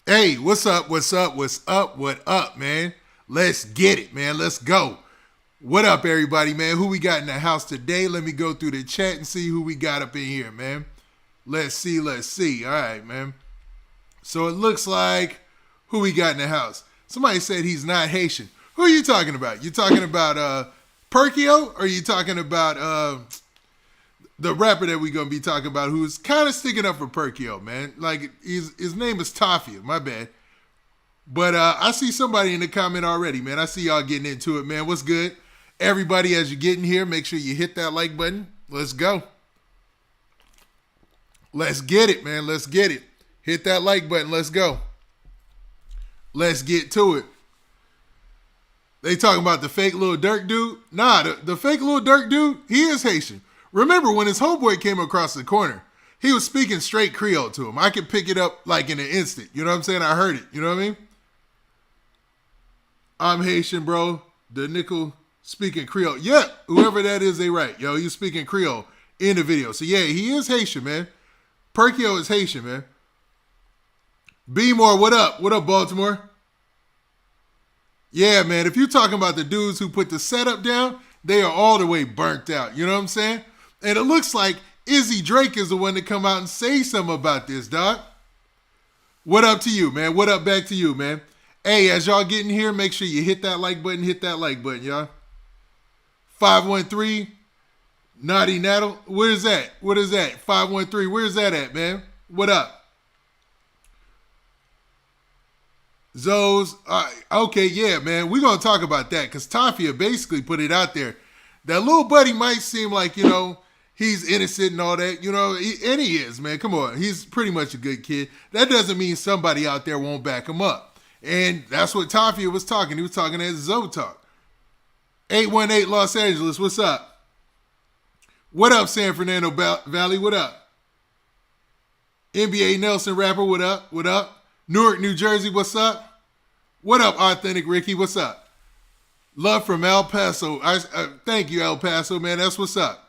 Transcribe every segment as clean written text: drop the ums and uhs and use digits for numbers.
Hey, what's up? What's up? What's up? What up, man? Let's get it, man. Let's go. What up, everybody, man? Who we got in the house today? Let me go through the chat and see who we got up in here, man. Let's see. All right, man. So it looks like who we got in the house. Somebody said he's not Haitian. Who are you talking about? You talking about Perkio, or are you talking about the rapper that we're going to be talking about who's kind of sticking up for Perkio, man? Like, his name is Tafia. My bad. But I see somebody in the comment already, man. I see y'all getting into it, man. What's good? Everybody, as you're getting here, make sure you hit that like button. Let's go. Let's get it, man. Let's get it. Hit that like button. Let's go. Let's get to it. They talking about the fake Lil Durk dude? Nah, the fake Lil Durk dude, he is Haitian. Remember when his homeboy came across the corner, he was speaking straight Creole to him. I could pick it up like in an instant. You know what I'm saying? I heard it. You know what I mean? I'm Haitian, bro. The nickel speaking Creole. Yeah, whoever that is, they right. Yo, you speaking Creole in the video. So yeah, he is Haitian, man. Perkio is Haitian, man. B more, what up? What up, Baltimore? Yeah, man, if you're talking about the dudes who put the setup down, they are all the way burnt out. You know what I'm saying? And it looks like Izzy Drake is the one to come out and say something about this, dog. What up to you, man? What up back to you, man? Hey, as y'all getting here, make sure you hit that like button. Hit that like button, y'all. 513, Naughty Naddle. Where is that? What is that? 513, where's that at, man? What up? Zoes. Okay, yeah, man. We're going to talk about that because Tafia basically put it out there. That little buddy might seem like, you know, he's innocent and all that, you know, and he is, man. Come on. He's pretty much a good kid. That doesn't mean somebody out there won't back him up. And that's what Tafia was talking. He was talking as Zoe talk. 818 Los Angeles, what's up? What up, San Fernando Valley? What up? NBA Nelson Rapper, what up? What up? Newark, New Jersey, what's up? What up, Authentic Ricky? What's up? Love from El Paso. Thank you, El Paso, man. That's what's up.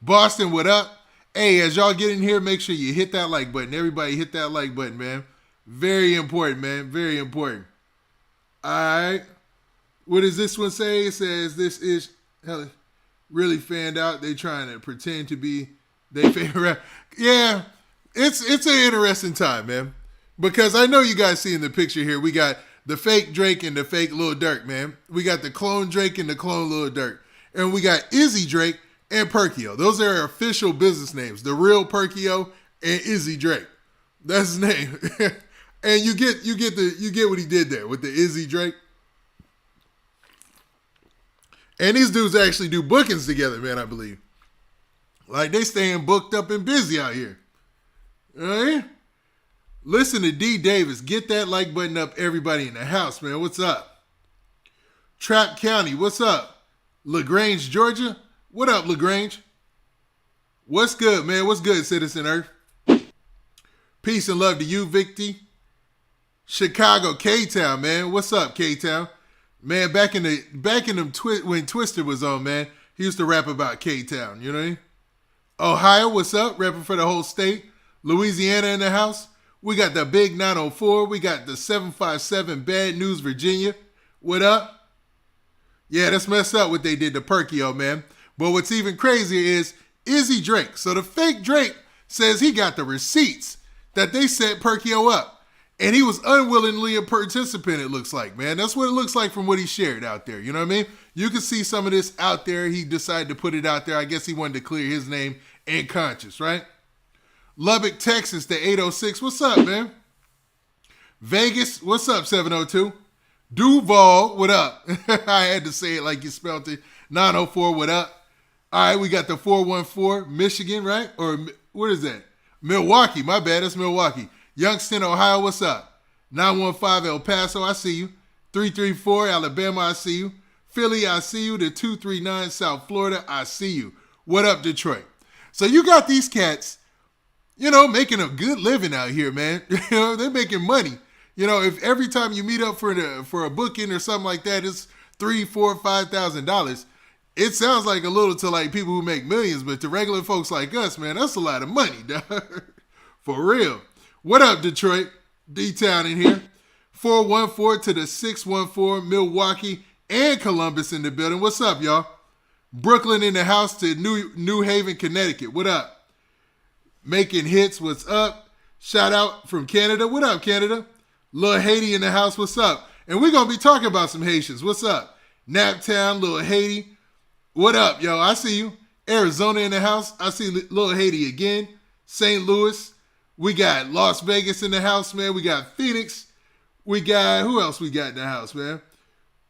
Boston, what up? Hey, as y'all get in here, make sure you hit that like button. Everybody hit that like button, man. Very important, man. Very important. All right. What does this one say? It says this is really fanned out. They trying to pretend to be they favorite rap. Yeah, it's an interesting time, man. Because I know you guys see in the picture here, we got the fake Drake and the fake Lil Durk, man. We got the clone Drake and the clone Lil Durk. And we got Izzy Drake and Perkio. Those are official business names. The real Perkio and Izzy Drake. That's his name. And you get what he did there with the Izzy Drake. And these dudes actually do bookings together, man, I believe. Like they staying booked up and busy out here. All right? Listen to D Davis. Get that like button up, everybody in the house, man. What's up? Trap County, what's up? LaGrange, Georgia. What up, LaGrange? What's good, man? What's good, Citizen Earth? Peace and love to you, Victy. Chicago, K-Town, man. What's up, K-Town? Man, back in them when Twister was on, man, he used to rap about K-Town, you know what I mean? Ohio, what's up? Rapping for the whole state. Louisiana in the house. We got the Big 904. We got the 757 Bad News, Virginia. What up? Yeah, that's messed up what they did to Perkio, man. But what's even crazier is Izzy Drake. So the fake Drake says he got the receipts that they set Perkio up. And he was unwillingly a participant, it looks like, man. That's what it looks like from what he shared out there. You know what I mean? You can see some of this out there. He decided to put it out there. I guess he wanted to clear his name and conscience, right? Lubbock, Texas, the 806. What's up, man? Vegas, what's up, 702? Duval, what up? I had to say it like you spelled it. 904, what up? All right, we got the 414, Michigan, right? Or what is that? Milwaukee, my bad, that's Milwaukee. Youngstown, Ohio, what's up? 915 El Paso, I see you. 334 Alabama, I see you. Philly, I see you. The 239 South Florida, I see you. What up, Detroit? So you got these cats, you know, making a good living out here, man. You know, they're making money. You know, if every time you meet up for a booking or something like that, it's $3,000, $4,000, $5,000. It sounds like a little to like people who make millions, but to regular folks like us, man, that's a lot of money, dog. For real. What up, Detroit? D-Town in here. 414 to the 614, Milwaukee and Columbus in the building. What's up, y'all? Brooklyn in the house to New Haven, Connecticut. What up? Making hits. What's up? Shout out from Canada. What up, Canada? Lil Haiti in the house. What's up? And we're going to be talking about some Haitians. What's up? Naptown, Lil Haiti. What up, yo? I see you. Arizona in the house. I see Lil Haiti again. St. Louis. We got Las Vegas in the house, man. We got Phoenix. We got, who else we got in the house, man?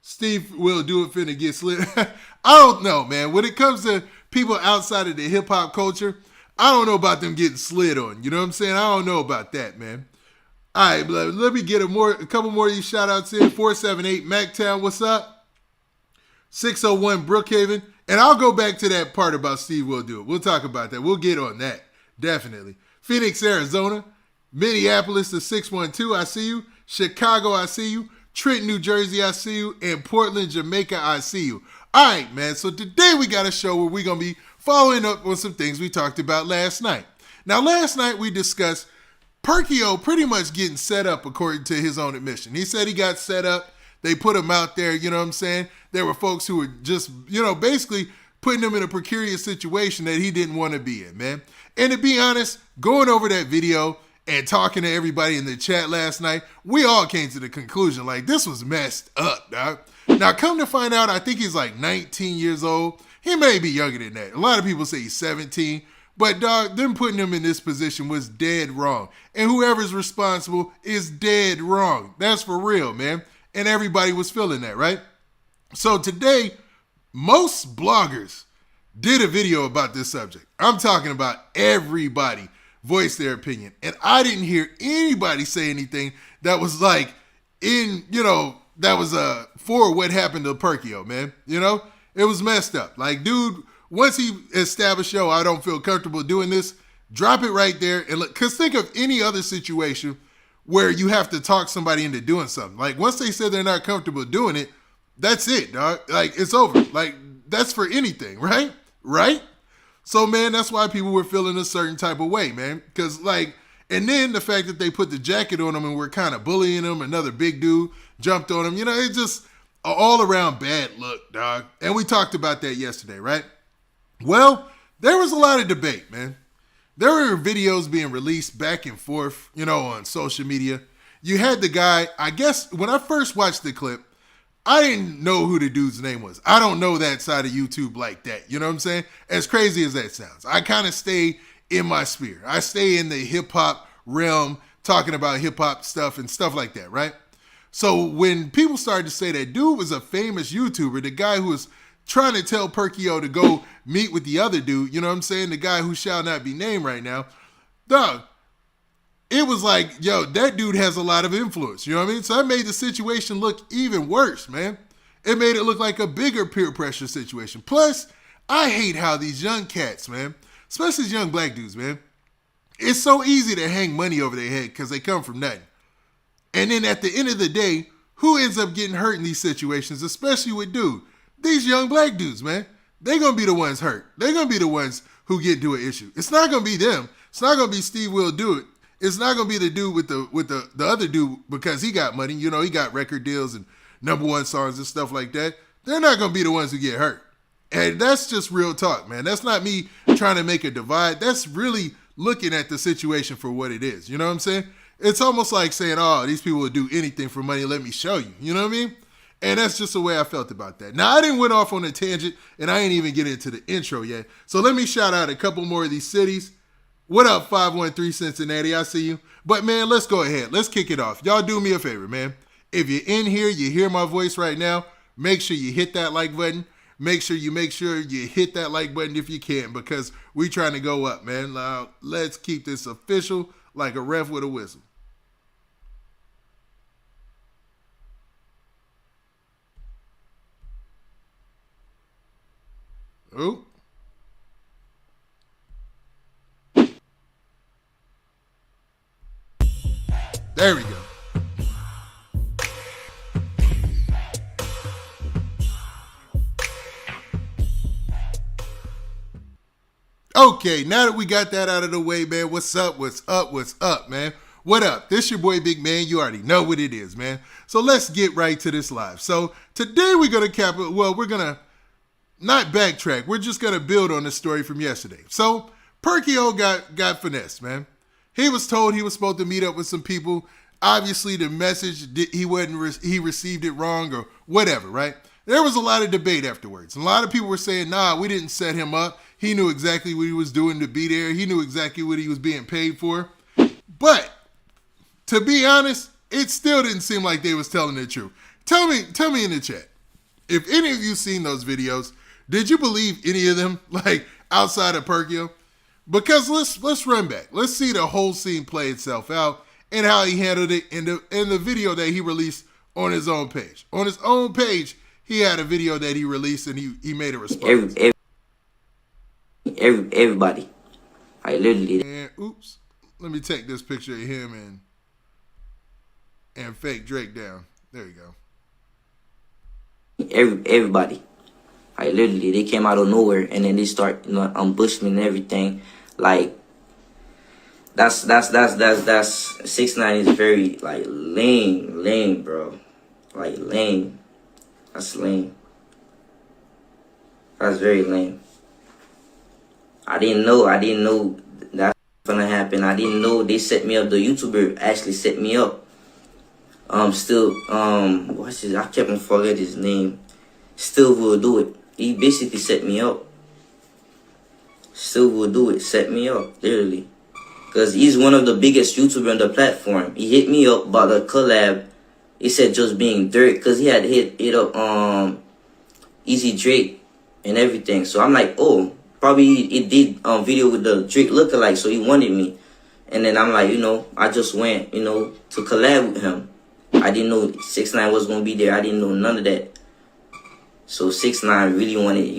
SteveWillDoIt finna get slid. I don't know, man. When it comes to people outside of the hip-hop culture, I don't know about them getting slid on. You know what I'm saying? I don't know about that, man. All right, let me get a couple more of these shout-outs in. 478 Mactown, what's up? 601 Brookhaven. And I'll go back to that part about SteveWillDoIt. We'll talk about that. We'll get on that, definitely. Phoenix, Arizona. Minneapolis to 612, I see you. Chicago, I see you. Trenton, New Jersey, I see you. And Portland, Jamaica, I see you. All right, man. So today we got a show where we're going to be following up on some things we talked about last night. Now, last night we discussed Perkio pretty much getting set up according to his own admission. He said he got set up. They put him out there, you know what I'm saying? There were folks who were just, basically putting him in a precarious situation that he didn't want to be in, man. And to be honest, going over that video and talking to everybody in the chat last night, we all came to the conclusion, like, this was messed up, dog. Now, come to find out, I think he's like 19 years old. He may be younger than that. A lot of people say he's 17. But, dog, them putting him in this position was dead wrong. And whoever's responsible is dead wrong. That's for real, man. And everybody was feeling that, right? So today, most bloggers did a video about this subject. I'm talking about everybody voiced their opinion. And I didn't hear anybody say anything that was like that was for what happened to Perkio, man. It was messed up. Like, dude, once he established, I don't feel comfortable doing this, drop it right there. And look, because think of any other situation where you have to talk somebody into doing something. Like, once they said they're not comfortable doing it, that's it, dog. Like, it's over. Like, that's for anything, right? Right? So, man, that's why people were feeling a certain type of way, man. Because, like, and then the fact that they put the jacket on him and were kind of bullying him, another big dude jumped on him, it's just an all-around bad look, dog. And we talked about that yesterday, right? Well, there was a lot of debate, man. There were videos being released back and forth, on social media. You had the guy, I guess, when I first watched the clip, I didn't know who the dude's name was. I don't know that side of YouTube like that. You know what I'm saying? As crazy as that sounds. I kind of stay in my sphere. I stay in the hip-hop realm, talking about hip-hop stuff and stuff like that, right? So when people started to say that dude was a famous YouTuber, the guy who was trying to tell Perkio to go meet with the other dude, you know what I'm saying? The guy who shall not be named right now, dog, it was like, that dude has a lot of influence, you know what I mean? So that made the situation look even worse, man. It made it look like a bigger peer pressure situation. Plus, I hate how these young cats, man, especially these young black dudes, man, it's so easy to hang money over their head because they come from nothing. And then at the end of the day, who ends up getting hurt in these situations, especially with dude? These young black dudes, man. They're going to be the ones hurt. They're going to be the ones who get into an issue. It's not going to be them. It's not going to be SteveWillDoIt. It's not going to be the dude with the other dude because he got money. He got record deals and #1 songs and stuff like that. They're not going to be the ones who get hurt. And that's just real talk, man. That's not me trying to make a divide. That's really looking at the situation for what it is. You know what I'm saying? It's almost like saying, these people would do anything for money. Let me show you. You know what I mean? And that's just the way I felt about that. Now, I didn't went off on a tangent, and I ain't even get into the intro yet. So let me shout out a couple more of these cities. What up, 513 Cincinnati? I see you. But, man, let's go ahead. Let's kick it off. Y'all do me a favor, man. If you're in here, you hear my voice right now, make sure you hit that like button. Make sure you hit that like button if you can, because we trying to go up, man. Let's keep this official like a ref with a whistle. Oh. There we go. Okay, now that we got that out of the way, man, what's up, man? What up? This your boy Big Man. You already know what it is, man. So let's get right to this live. So today we're going to we're going to not backtrack. We're just going to build on the story from yesterday. So Perkio got finessed, man. He was told he was supposed to meet up with some people. Obviously the message, he received it wrong or whatever, right? There was a lot of debate afterwards. A lot of people were saying, nah, we didn't set him up. He knew exactly what he was doing to be there. He knew exactly what he was being paid for. But to be honest, it still didn't seem like they was telling the truth. Tell me in the chat, if any of you seen those videos, did you believe any of them, like outside of Perkio? Because let's run back. Let's see the whole scene play itself out and how he handled it in the video that he released on his own page. On his own page, he had a video that he released and he made a response. Everybody. I literally. And oops, let me take this picture of him and Fake Drake down. There you go. Everybody. I literally, they came out of nowhere and then they start, ambushing me and everything. Like, that's 6ix9ine is very, like, lame, bro. Like, lame. That's lame. That's very lame. I didn't know that's gonna happen. I didn't know they set me up. The YouTuber actually set me up. What's his? I kept on forgetting his name. SteveWillDoIt. He basically set me up. SteveWillDoIt set me up, literally. Because he's one of the biggest YouTubers on the platform. He hit me up about the collab. He said just being Durk, because he had hit up Izzy Drake and everything. So I'm like, oh, probably it did video with the Drake lookalike, so he wanted me. And then I'm like, I just went, to collab with him. I didn't know 6ix9ine was going to be there. I didn't know none of that. So 6ix9ine really wanted,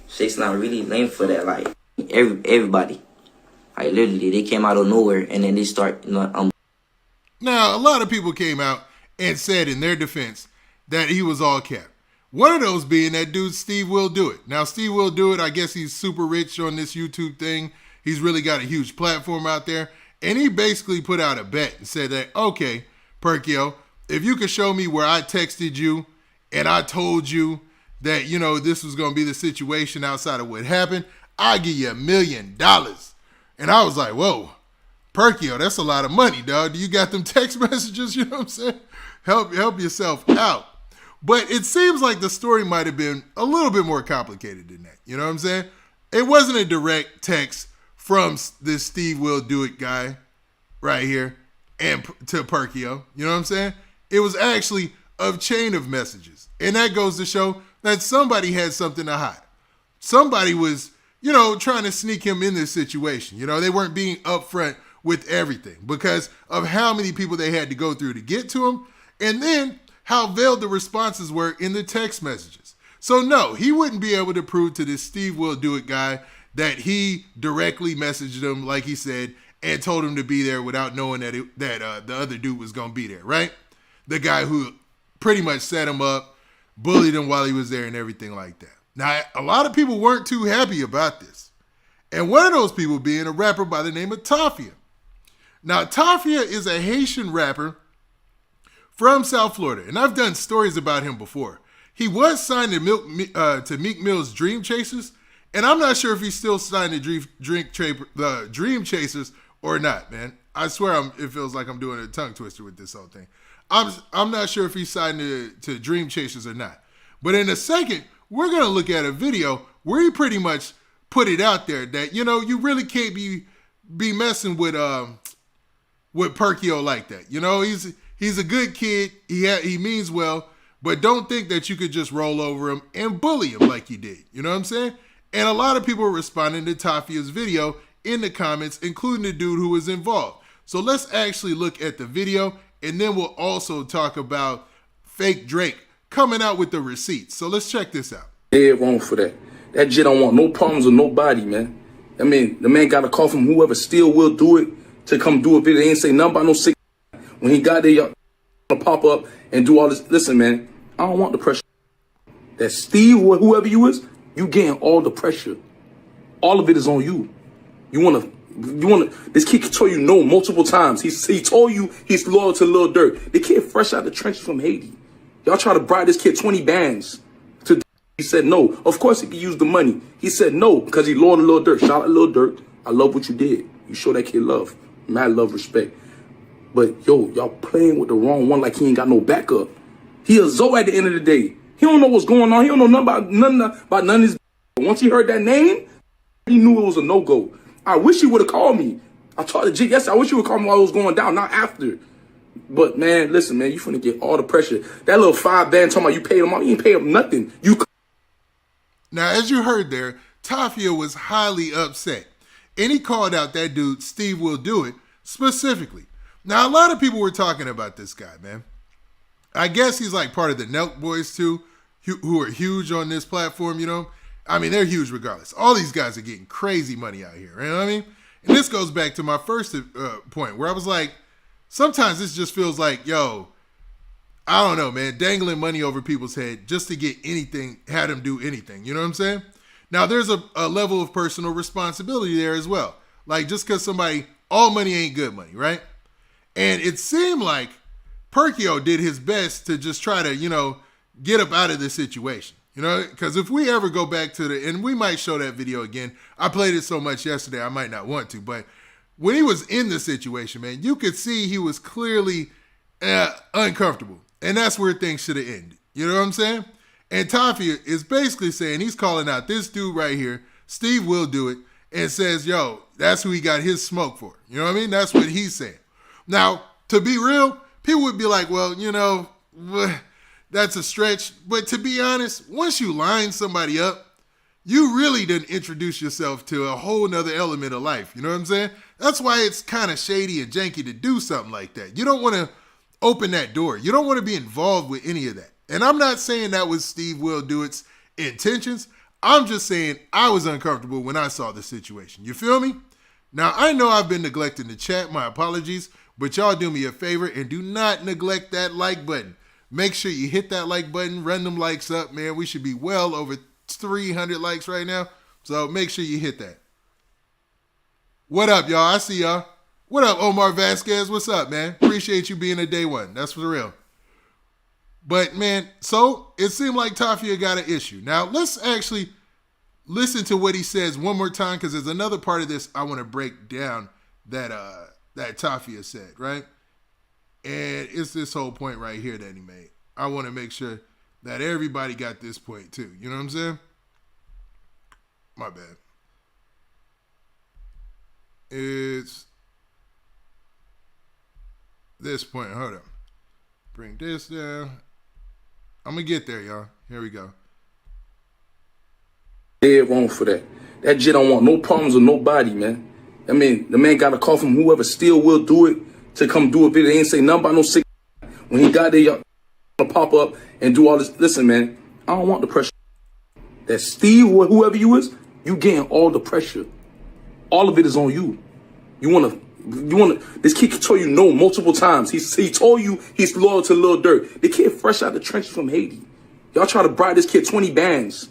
6ix9ine really lame for that. Like, everybody. Like, literally, they came out of nowhere and then they start, Now, a lot of people came out and said in their defense that he was all cap. One of those being that dude, SteveWillDoIt. Now, SteveWillDoIt, I guess he's super rich on this YouTube thing. He's really got a huge platform out there. And he basically put out a bet and said that, okay, Perkio, if you could show me where I texted you and I told you that, this was going to be the situation outside of what happened, I'll give you $1 million. And I was like, whoa, Perkio, that's a lot of money, dog. Do you got them text messages? You know what I'm saying? Help yourself out. But it seems like the story might have been a little bit more complicated than that. You know what I'm saying? It wasn't a direct text from this SteveWillDoIt guy right here and to Perkio. You know what I'm saying? It was actually a chain of messages. And that goes to show that somebody had something to hide. Somebody was, trying to sneak him in this situation. They weren't being upfront with everything because of how many people they had to go through to get to him. And then how veiled the responses were in the text messages. So no, he wouldn't be able to prove to this SteveWillDoIt guy that he directly messaged him, like he said, and told him to be there without knowing that the other dude was going to be there, right? The guy who pretty much set him up, bullied him while he was there and everything like that. Now, a lot of people weren't too happy about this. And one of those people being a rapper by the name of Tafia. Now, Tafia is a Haitian rapper from South Florida, and I've done stories about him before. He was signed to Meek Mill's Dream Chasers, and I'm not sure if he's still signed to Dream Chasers or not, man. I swear it feels like I'm doing a tongue twister with this whole thing. I'm not sure if he's signed to Dream Chasers or not. But in a second, we're going to look at a video where he pretty much put it out there that, you really can't be messing with Perkio like that. He's a good kid. He means well, but don't think that you could just roll over him and bully him like you did. You know what I'm saying? And a lot of people were responding to Tafia's video in the comments, including the dude who was involved. So let's actually look at the video, and then we'll also talk about Fake Drake coming out with the receipts. So let's check this out. Dead wrong for that. That J don't want no problems with nobody, man. I mean, the man got a call from whoever SteveWillDoIt to come do a video. They ain't say nothing about no 6. When he got there, y'all gonna pop up and do all this. Listen, man, I don't want the pressure. That Steve or whoever you is, you getting all the pressure. All of it is on you. You wanna This kid told you no multiple times. He told you he's loyal to Lil Durk. The kid fresh out the trenches from Haiti. Y'all try to bribe this kid 20 bands. He said no. Of course he could use the money. He said no because he loyal to Lil Durk. Shout out Lil Durk. I love what you did. You show that kid love. Mad love, respect. But yo, y'all playing with the wrong one like he ain't got no backup. He a Zoe at the end of the day. He don't know what's going on. He don't know nothing about none of his. Once he heard that name, he knew it was a no-go. I wish he would have called me. I told the G, yes, I wish you would call me while it was going down, not after. But man, listen, man, you finna get all the pressure. That little 5 band talking about you paid him off. You ain't pay him nothing. Now, as you heard there, Tafia was highly upset. And he called out that dude, SteveWillDoIt, specifically. Now, a lot of people were talking about this guy, man. I guess he's like part of the Nelk Boys, too, who are huge on this platform, you know. I mean, they're huge regardless. All these guys are getting crazy money out here, you know what I mean? And this goes back to my first point where I was like, sometimes this just feels like, yo, I don't know, man, dangling money over people's head just to get anything, had them do anything. You know what I'm saying? Now, there's a level of personal responsibility there as well. Like, just because all money ain't good money, right? And it seemed like Perkio did his best to just try to, you know, get up out of this situation. You know, because if we ever go back to and we might show that video again. I played it so much yesterday, I might not want to. But when he was in the situation, man, you could see he was clearly uncomfortable. And that's where things should have ended. You know what I'm saying? And Tafia is basically saying, he's calling out this dude right here, SteveWillDoIt, and says, yo, that's who he got his smoke for. You know what I mean? That's what he's saying. Now, to be real, people would be like, well, you know, that's a stretch. But to be honest, once you line somebody up, you really didn't introduce yourself to a whole nother element of life. You know what I'm saying? That's why it's kind of shady and janky to do something like that. You don't want to open that door. You don't want to be involved with any of that. And I'm not saying that was SteveWillDoIt's intentions. I'm just saying I was uncomfortable when I saw the situation. You feel me? Now, I know I've been neglecting the chat. My apologies. But y'all do me a favor and do not neglect that like button. Make sure you hit that like button. Run them likes up, man. We should be well over 300 likes right now. So make sure you hit that. What up, y'all? I see y'all. What up, Omar Vasquez? What's up, man? Appreciate you being a day one. That's for real. But, man, so it seemed like Tafia got an issue. Now, let's actually listen to what he says one more time, because there's another part of this I want to break down that Tafia said, right? And it's this whole point right here that he made. I want to make sure that everybody got this point too. You know what I'm saying? My bad. It's this point. Hold on. Bring this down. I'm going to get there, y'all. Here we go. Dead wrong for that. That J don't want no problems with nobody, man. I mean, the man got a call from whoever still will do it to come do a video. They ain't say nothing about no sick. When he got there, y'all gonna pop up and do all this. Listen, man, I don't want the pressure. That Steve or whoever you is, you getting all the pressure. All of it is on you. You wanna. This kid told you no multiple times. He told you he's loyal to Lil Durk. The kid fresh out the trenches from Haiti. Y'all try to bribe this kid 20 bands.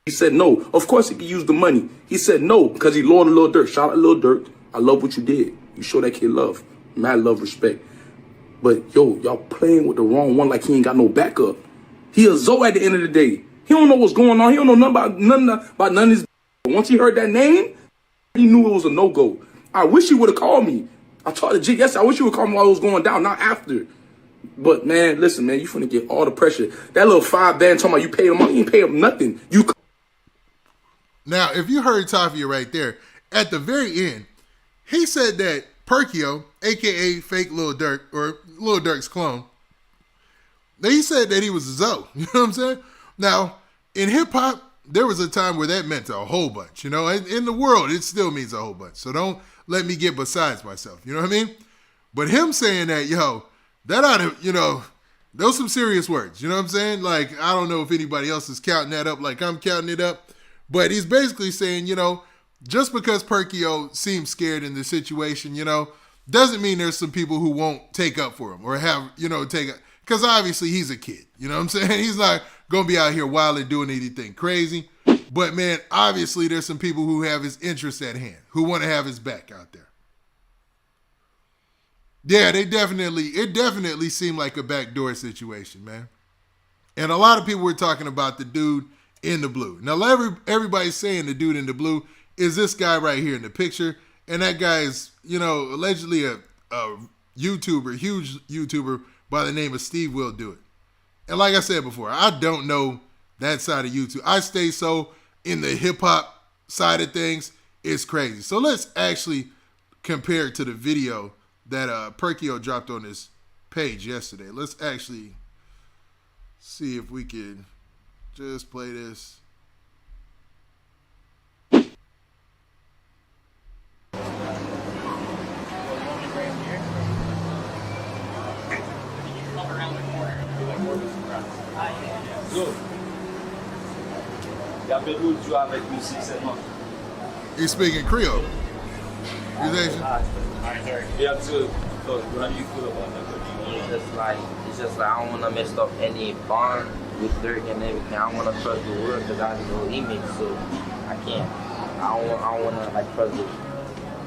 He said no. Of course he could use the money. He said no because he loyal to Lil Durk. Shout out Lil Durk. I love what you did. You show that kid love. Mad love, respect. But yo, y'all playing with the wrong one like he ain't got no backup. He a Zoe at the end of the day. He don't know what's going on. He don't know nothing about none of his. Once he heard that name, he knew it was a no-go. I wish he would have called me. I told the G, yes, I wish you would call me while it was going down, not after. But man, listen, man, you finna get all the pressure. That little 5 band talking about you paid him off. You ain't pay him nothing. Now, if you heard Tafia right there, at the very end, he said that Perkio, a.k.a. Fake Lil Durk, or Lil Durk's clone, he said that he was a Zoe. You know what I'm saying? Now, in hip-hop, there was a time where that meant a whole bunch. You know, in the world, it still means a whole bunch. So don't let me get besides myself. You know what I mean? But him saying that, yo, that ought to, you know, those some serious words. You know what I'm saying? Like, I don't know if anybody else is counting that up like I'm counting it up. But he's basically saying, you know, just because Perkio seems scared in this situation, you know, doesn't mean there's some people who won't take up for him or have, you know, because obviously he's a kid. You know what I'm saying? He's not going to be out here wilding doing anything crazy. But man, obviously there's some people who have his interests at hand, who want to have his back out there. Yeah, it definitely seemed like a backdoor situation, man. And a lot of people were talking about the dude in the blue. Now, everybody's saying the dude in the blue is this guy right here in the picture. And that guy is, allegedly a YouTuber, huge YouTuber by the name of SteveWillDoIt. And like I said before, I don't know that side of YouTube. I stay so in the hip-hop side of things, it's crazy. So let's actually compare it to the video that Perkio dropped on his page yesterday. Let's actually see if we can just play this. He's speaking Creole. He's Asian. Yeah, too. So, how do you feel about that? It's just like I don't want to mess up any bond with Durk and everything. I don't want to trust the word because I know image, so I can't. I don't want to trust it.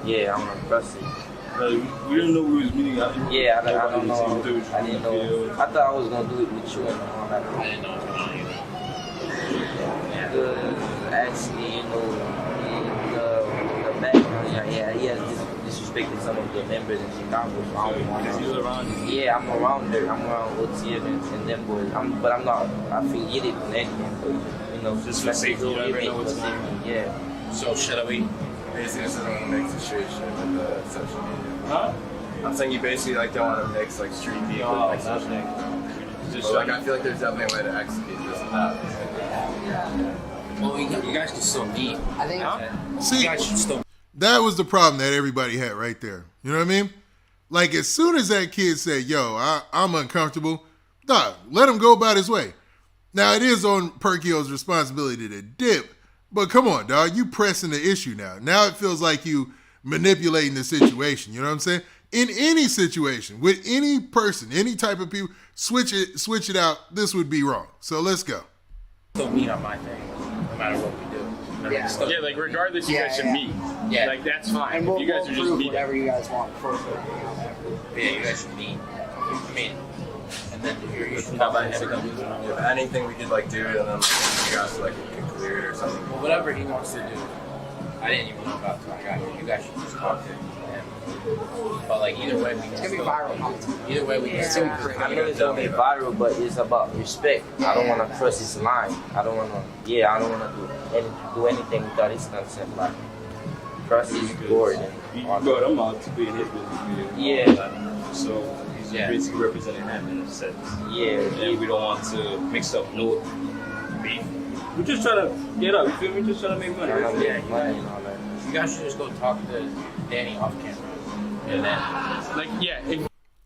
Yeah, I want to trust it. We didn't know we was meeting. I don't know. I didn't know. I thought I was gonna do it with you and all that. I didn't know it was going on either. Actually, the background, he has disrespected some of the members in Chicago. So I don't want to. Yeah, I'm around there. I'm around OTF and them boys. But I'm not affiliated with anything. But, just for safety, you never know what's going on. Yeah. So should we? Basically, just don't want to mix the street shit with the social media. Huh? I'm saying you basically don't want to mix street beef with social media. Just I feel like there's definitely a way to execute this and that. Well, you guys can still meet. I think. See, you guys should still. That was the problem that everybody had right there. You know what I mean? Like as soon as that kid said, "Yo, I'm uncomfortable," dog, let him go about his way. Now it is on Perkio's responsibility to dip. But come on, dog. You pressing the issue now. Now it feels like you manipulating the situation. You know what I'm saying? In any situation, with any person, any type of people, switch it out. This would be wrong. So let's go. Still meet on my thing, no matter what we do. Yeah, like regardless, you guys should meet. Yeah, like that's fine. And we'll, if you guys are just meeting, whatever you guys want. Yeah, you guys should meet. I mean, and then you should If anything we could do, and then you guys can clear it or something. Well, whatever he wants to do, I didn't even know about until I got here. You guys should just talk to him. But either way, we can. It's gonna be viral. Either way, we can still create. I know it's gonna be viral, but it's about respect. I don't want to cross his line. I don't want to do anything without his consent. Cross his board. You brought him out to be in his business video. Yeah. So he's basically representing him in a sense. Yeah. And we don't want to mix up no beef. We're just trying to get up. You feel me? Just trying to make money. Money and all that. You guys should just go talk to Danny off camera. And then,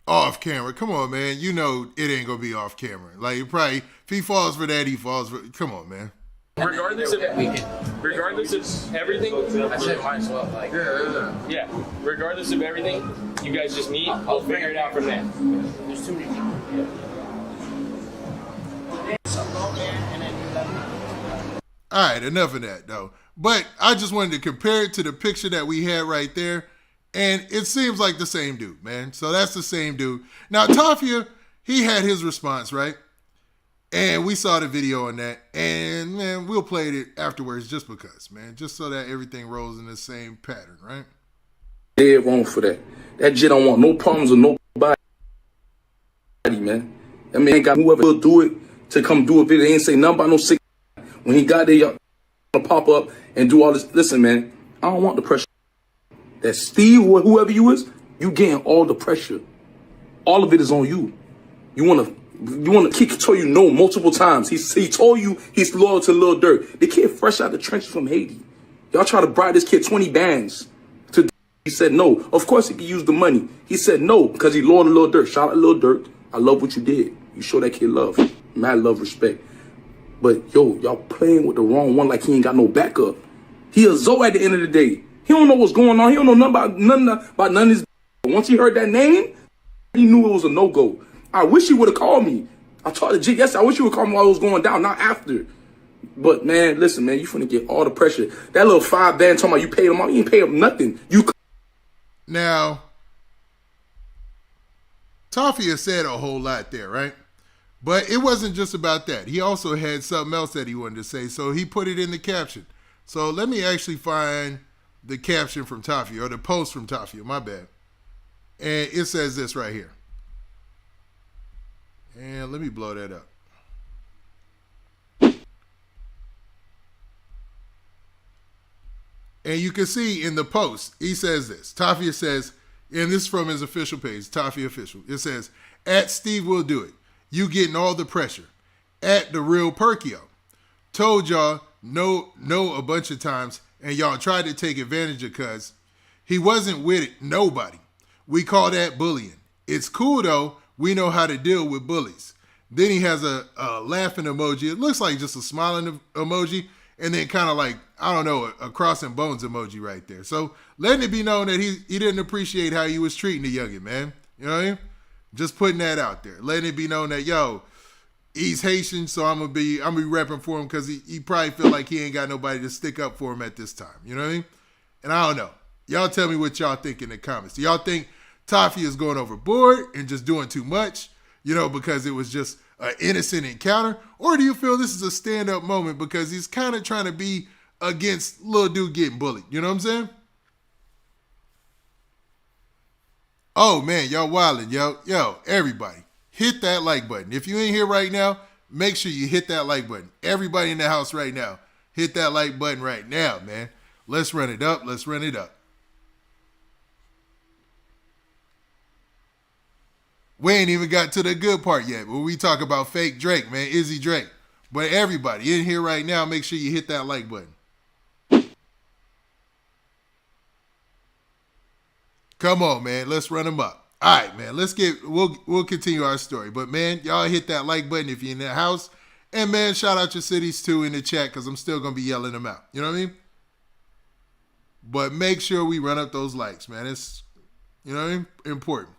off camera. Come on, man. You know it ain't gonna be off camera. If he falls for that, he falls for. Come on, man. Regardless of everything, I said might as well. yeah. Regardless of everything, you guys just meet. I'll figure it out from there. There's too many people. All right, enough of that though. But I just wanted to compare it to the picture that we had right there. And it seems like the same dude, man. So that's the same dude. Now, Tafia, he had his response, right? And we saw the video on that. And, man, we'll play it afterwards just because, man. Just so that everything rolls in the same pattern, right? Dead wrong for that. That jit don't want no problems with nobody, man. I mean, ain't got whoever will do it to come do a video. They ain't say nothing about no sick. When he got there, y'all gonna pop up and do all this. Listen, man, I don't want the pressure. That Steve or whoever you is, you getting all the pressure. All of it is on you. You wanna he told you no multiple times. He told you he's loyal to Lil Durk. The kid fresh out the trenches from Haiti. Y'all try to bribe this kid 20 bands. He said no. Of course he could use the money. He said no because he loyal to Lil Durk. Shout out Lil Durk. I love what you did. You show that kid love. Mad love, respect. But yo, y'all playing with the wrong one like he ain't got no backup. He a Zoe at the end of the day. He don't know what's going on. He don't know nothing about none of his. Once he heard that name, he knew it was a no-go. I wish he would have called me. I told the G yesterday, I wish he would call me while it was going down, not after. But man, listen, man, you finna get all the pressure. That little 5 band talking about you paid him off. You ain't pay him nothing. Now, Tafia said a whole lot there, right? But it wasn't just about that. He also had something else that he wanted to say, so he put it in the caption. So let me actually find the caption from Tafia, or the post from Tafia, my bad. And it says this right here. And let me blow that up. And you can see in the post, he says this. Tafia says, and this is from his official page, Tafia Official. It says, at SteveWillDoIt, you getting all the pressure. At the real Perkio. Told y'all no a bunch of times, and y'all tried to take advantage of cuz. He wasn't with it, nobody. We call that bullying. It's cool though, we know how to deal with bullies. Then he has a laughing emoji. It looks like just a smiling emoji. And then kind of like, I don't know, a crossing bones emoji right there. So letting it be known that he didn't appreciate how he was treating the youngin, man. You know what I mean? Just putting that out there. Letting it be known that, yo, he's Haitian, so I'm gonna be repping for him because he probably feel like he ain't got nobody to stick up for him at this time. You know what I mean? And I don't know. Y'all tell me what y'all think in the comments. Do y'all think Tafia is going overboard and just doing too much, you know, because it was just an innocent encounter? Or do you feel this is a stand-up moment because he's kind of trying to be against little dude getting bullied? You know what I'm saying? Oh, man, y'all wildin', yo. Yo, everybody, hit that like button. If you ain't here right now, make sure you hit that like button. Everybody in the house right now, hit that like button right now, man. Let's run it up. Let's run it up. We ain't even got to the good part yet, but we talk about Fake Drake, man, Izzy Drake. But everybody in here right now, make sure you hit that like button. Come on, man, let's run them up. All right, man, we'll continue our story. But man, y'all hit that like button if you're in the house. And man, shout out your cities too in the chat because I'm still gonna be yelling them out. You know what I mean? But make sure we run up those likes, man. It's, you know what I mean? Important.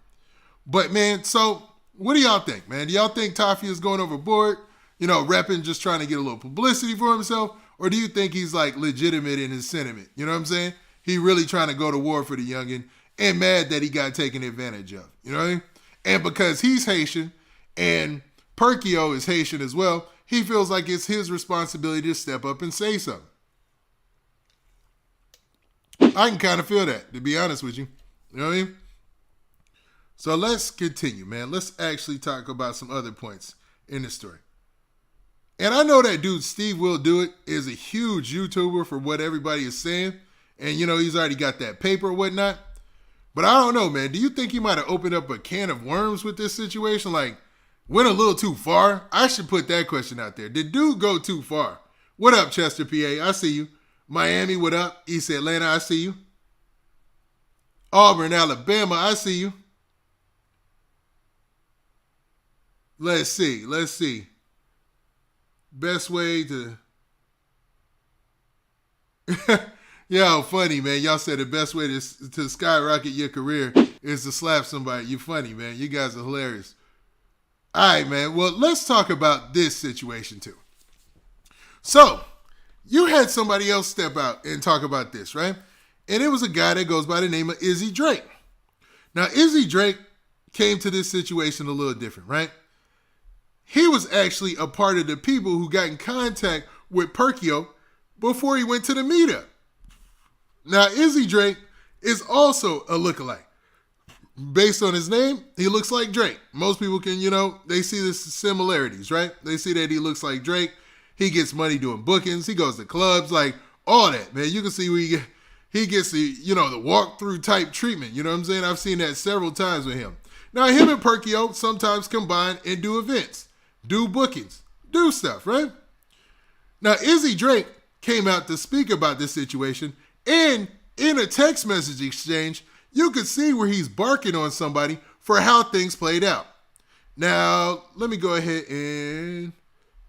But, man, so what do y'all think, man? Do y'all think Tafia is going overboard, you know, repping, just trying to get a little publicity for himself? Or do you think he's, like, legitimate in his sentiment? You know what I'm saying? He really trying to go to war for the youngin' and mad that he got taken advantage of. You know what I mean? And because he's Haitian and Perkio is Haitian as well, he feels like it's his responsibility to step up and say something. I can kind of feel that, to be honest with you. You know what I mean? So let's continue, man. Let's actually talk about some other points in the story. And I know that dude, SteveWillDoIt, is a huge YouTuber for what everybody is saying. And, you know, he's already got that paper or whatnot. But I don't know, man. Do you think he might have opened up a can of worms with this situation? Like, went a little too far? I should put that question out there. Did dude go too far? What up, Chester, PA? I see you. Miami, what up? East Atlanta, I see you. Auburn, Alabama, I see you. Let's see. Best way to... Yo, funny, man. Y'all said the best way to skyrocket your career is to slap somebody. You're funny, man. You guys are hilarious. All right, man. Well, let's talk about this situation, too. So, you had somebody else step out and talk about this, right? And it was a guy that goes by the name of Izzy Drake. Now, Izzy Drake came to this situation a little different, right? He was actually a part of the people who got in contact with Perkio before he went to the meetup. Now, Izzy Drake is also a lookalike. Based on his name, he looks like Drake. Most people can, you know, they see the similarities, right? They see that he looks like Drake. He gets money doing bookings. He goes to clubs, like all that, man. You can see where he gets the, you know, the walkthrough type treatment. You know what I'm saying? I've seen that several times with him. Now, him and Perkio sometimes combine and do events, do bookings, do stuff, right? Now, Izzy Drake came out to speak about this situation, and in a text message exchange, you could see where he's barking on somebody for how things played out. Now, let me go ahead and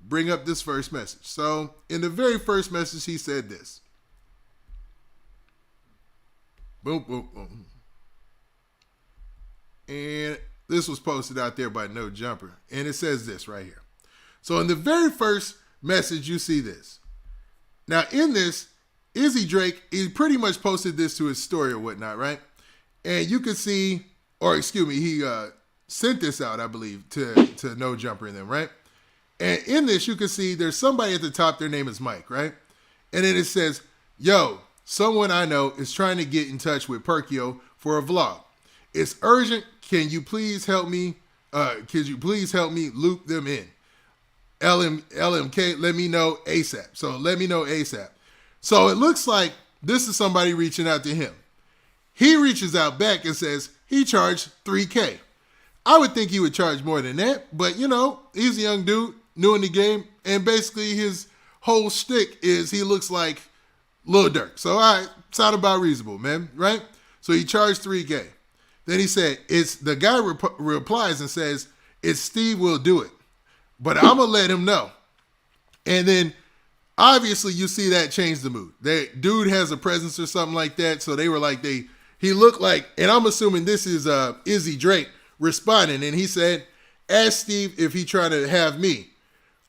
bring up this first message. So, in the very first message, he said this. Boom, boom, boom. And this was posted out there by No Jumper. And it says this right here. So in the very first message, you see this. Now, in this, Izzy Drake, he pretty much posted this to his story or whatnot, right? And you can see, or excuse me, he sent this out, I believe, to No Jumper and them, right? And in this, you can see there's somebody at the top. Their name is Mike, right? And then it says, yo, someone I know is trying to get in touch with Perkio for a vlog. It's urgent. Can you please help me? Could you please help me loop them in? LMK, let me know ASAP. So let me know ASAP. So it looks like this is somebody reaching out to him. He reaches out back and says he charged $3K. I would think he would charge more than that, but you know, he's a young dude, new in the game, and basically his whole shtick is he looks like Lil Durk. So all right, sound about reasonable, man, right? So he charged $3K. Then he said, it's the guy replies and says, it's SteveWillDoIt, but I'm gonna let him know. And then obviously you see that change the mood. That dude has a presence or something like that. So they were like, he looked like, and I'm assuming this is Izzy Drake responding, and he said, ask Steve if he trying to have me.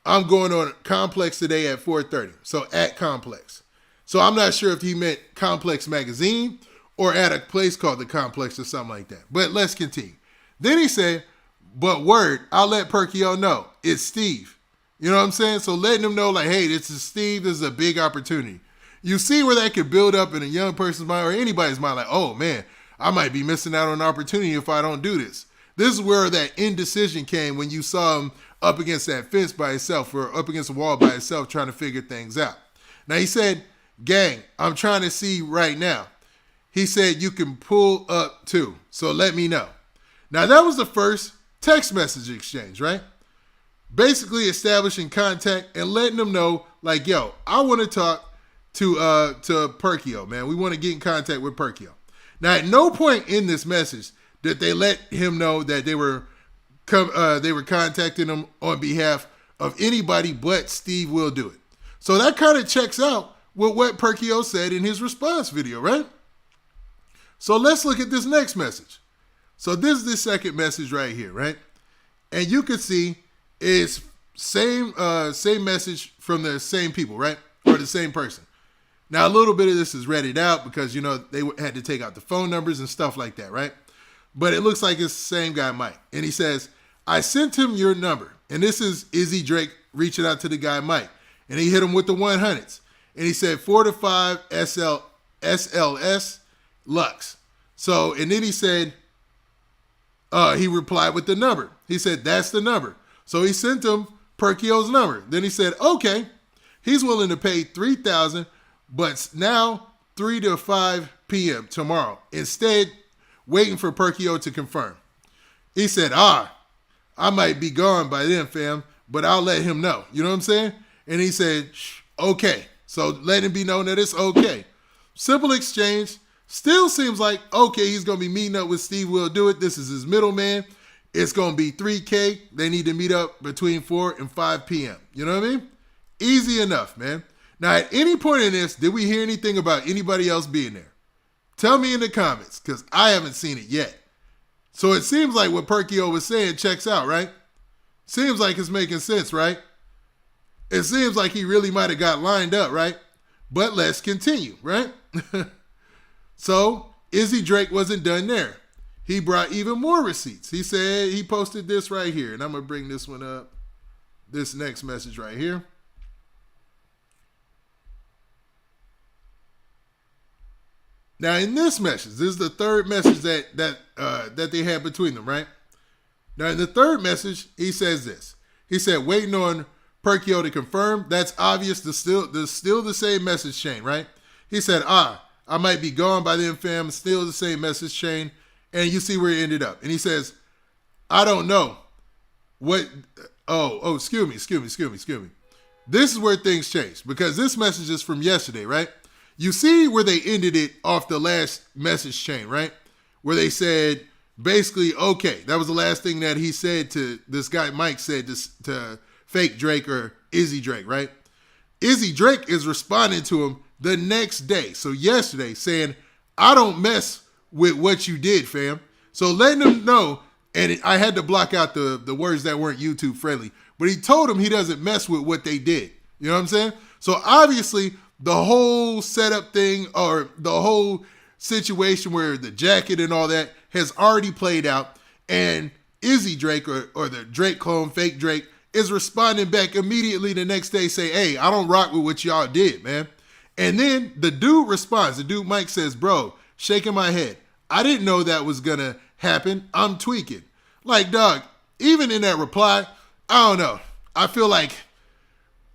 I'm going on Complex today at 4:30. So at Complex. So I'm not sure if he meant Complex Magazine or at a place called the Complex or something like that. But let's continue. Then he said, but word, I'll let Perkio know. It's Steve. You know what I'm saying? So letting him know like, hey, this is Steve. This is a big opportunity. You see where that could build up in a young person's mind or anybody's mind like, oh man, I might be missing out on an opportunity if I don't do this. This is where that indecision came when you saw him up against that fence by himself or up against a wall by himself trying to figure things out. Now he said, gang, I'm trying to see right now. He said, you can pull up too. So let me know. Now that was the first text message exchange, right? Basically establishing contact and letting them know like, yo, I want to talk to Perkio, man. We want to get in contact with Perkio. Now at no point in this message did they let him know that they were contacting him on behalf of anybody but SteveWillDoIt. So that kind of checks out with what Perkio said in his response video, right? So let's look at this next message. So this is the second message right here, right? And you can see it's same message from the same people, right? Or the same person. Now a little bit of this is readied out because, you know, they had to take out the phone numbers and stuff like that, right? But it looks like it's the same guy, Mike. And he says, I sent him your number. And this is Izzy Drake reaching out to the guy, Mike. And he hit him with the 100s. And he said 4 to 5 SLS Lux. So, and then he said, he replied with the number. He said, that's the number. So he sent him Perkio's number. Then he said, okay, he's willing to pay $3,000, but now 3 to 5 p.m. tomorrow. Instead, waiting for Perkio to confirm. He said, I might be gone by then, fam, but I'll let him know. You know what I'm saying? And he said, okay. So let him be known that it's okay. Simple exchange. Still seems like, okay, he's going to be meeting up with SteveWillDoIt. This is his middleman. It's going to be $3K. They need to meet up between 4 and 5 p.m. You know what I mean? Easy enough, man. Now, at any point in this, did we hear anything about anybody else being there? Tell me in the comments, because I haven't seen it yet. So it seems like what Perkio was saying checks out, right? Seems like it's making sense, right? It seems like he really might have got lined up, right? But let's continue, right? So Izzy Drake wasn't done there. He brought even more receipts. He said he posted this right here, and I'm going to bring this one up. This next message right here. Now in this message, this is the third message that they had between them, right? Now in the third message, he says this. He said, waiting on Perkio to confirm. That's obvious. There's still the same message chain, right? He said, I might be gone by then, fam. Still the same message chain. And you see where he ended up. And he says, I don't know what. Excuse me. This is where things changed because this message is from yesterday, right? You see where they ended it off the last message chain, right? Where they said, basically, okay, that was the last thing that he said to this guy, Mike said to Fake Drake or Izzy Drake, right? Izzy Drake is responding to him the next day. So yesterday saying, I don't mess with what you did, fam. So letting him know, and I had to block out the words that weren't YouTube friendly, but he told him he doesn't mess with what they did. You know what I'm saying? So obviously the whole setup thing or the whole situation where the jacket and all that has already played out, and Izzy Drake or the Drake clone, Fake Drake, is responding back immediately the next day, say, hey, I don't rock with what y'all did, man. And then the dude responds. The dude Mike says, bro, shaking my head. I didn't know that was going to happen. I'm tweaking. Like, dog, even in that reply, I don't know. I feel like,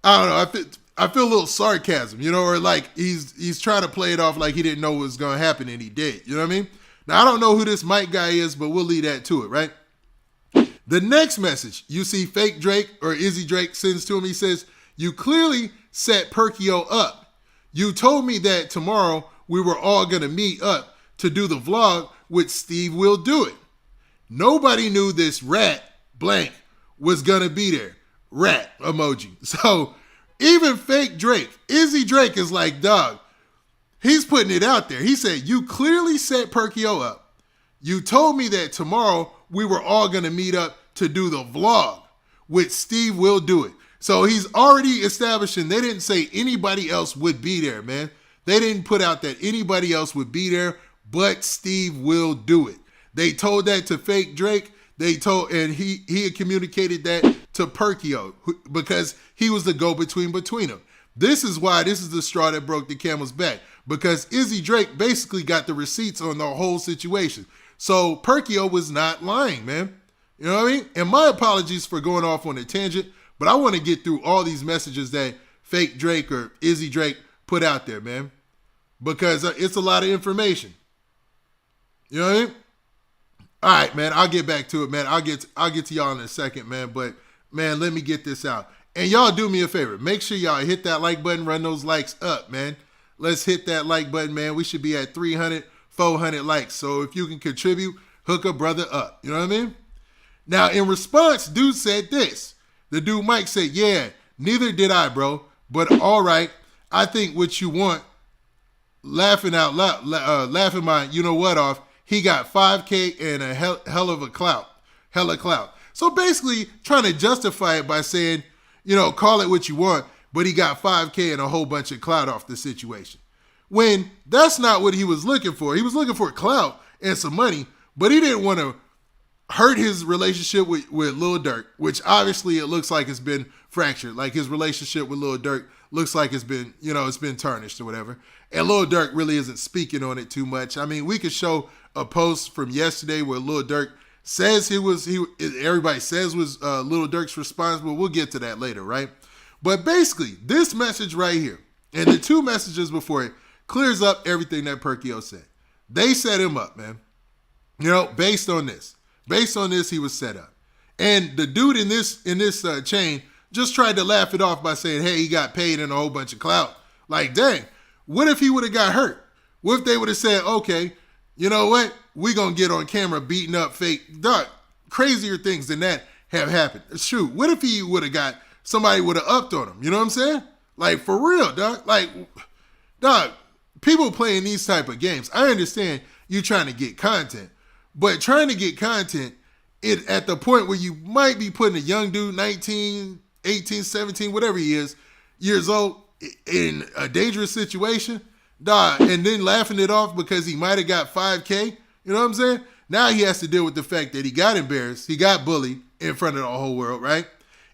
I don't know. I feel a little sarcasm, you know, or like he's trying to play it off like he didn't know what was going to happen and he did. You know what I mean? Now, I don't know who this Mike guy is, but we'll leave that to it, right? The next message you see Fake Drake or Izzy Drake sends to him, he says, you clearly set Perkio up. You told me that tomorrow we were all going to meet up to do the vlog with SteveWillDoIt. Nobody knew this rat blank was going to be there. Rat emoji. So even Fake Drake, Izzy Drake is like, dog, he's putting it out there. He said, you clearly set Perkio up. You told me that tomorrow we were all going to meet up to do the vlog with SteveWillDoIt. So he's already establishing they didn't say anybody else would be there, man. They didn't put out that anybody else would be there but SteveWillDoIt. They told that to Fake Drake. They told, and he had communicated that to Perkio because he was the go-between between them. This is why this is the straw that broke the camel's back, because Izzy Drake basically got the receipts on the whole situation. So Perkio was not lying, man. You know what I mean? And my apologies for going off on a tangent, but I want to get through all these messages that Fake Drake or Izzy Drake put out there, man, because it's a lot of information. You know what I mean? All right, man, I'll get back to it, man. I'll get to y'all in a second, man, but, man, let me get this out. And y'all do me a favor. Make sure y'all hit that like button, run those likes up, man. Let's hit that like button, man. We should be at 300, 400 likes. So if you can contribute, hook a brother up. You know what I mean? Now, in response, dude said this. The dude Mike said, yeah, neither did I, bro. But all right, I think what you want, laughing out loud, laughing my you know what off, he got 5K and a hell of a clout. Hella clout. So basically trying to justify it by saying, you know, call it what you want, but he got 5K and a whole bunch of clout off the situation. When that's not what he was looking for. He was looking for clout and some money, but he didn't want to hurt his relationship with Lil Durk, which obviously it looks like it's been fractured. Like his relationship with Lil Durk looks like it's been, you know, it's been tarnished or whatever. And Lil Durk really isn't speaking on it too much. I mean, we could show a post from yesterday where Lil Durk says everybody says was Lil Durk's response, but we'll get to that later, right? But basically, this message right here and the two messages before it clears up everything that Perkio said. They set him up, man. You know, based on this. Based on this, he was set up. And the dude in this chain just tried to laugh it off by saying, hey, he got paid and a whole bunch of clout. Like, dang, what if he would have got hurt? What if they would have said, okay, you know what? We gonna get on camera beating up Fake Durk. Crazier things than that have happened. Shoot, what if he would have got, somebody would have upped on him? You know what I'm saying? Like, for real, dog. Like, dog, people playing these type of games, I understand you trying to get content, but trying to get content at the point where you might be putting a young dude, 19, 18, 17, whatever he is, years old, in a dangerous situation, dog, and then laughing it off because he might have got 5K, you know what I'm saying? Now he has to deal with the fact that he got embarrassed, he got bullied in front of the whole world, right?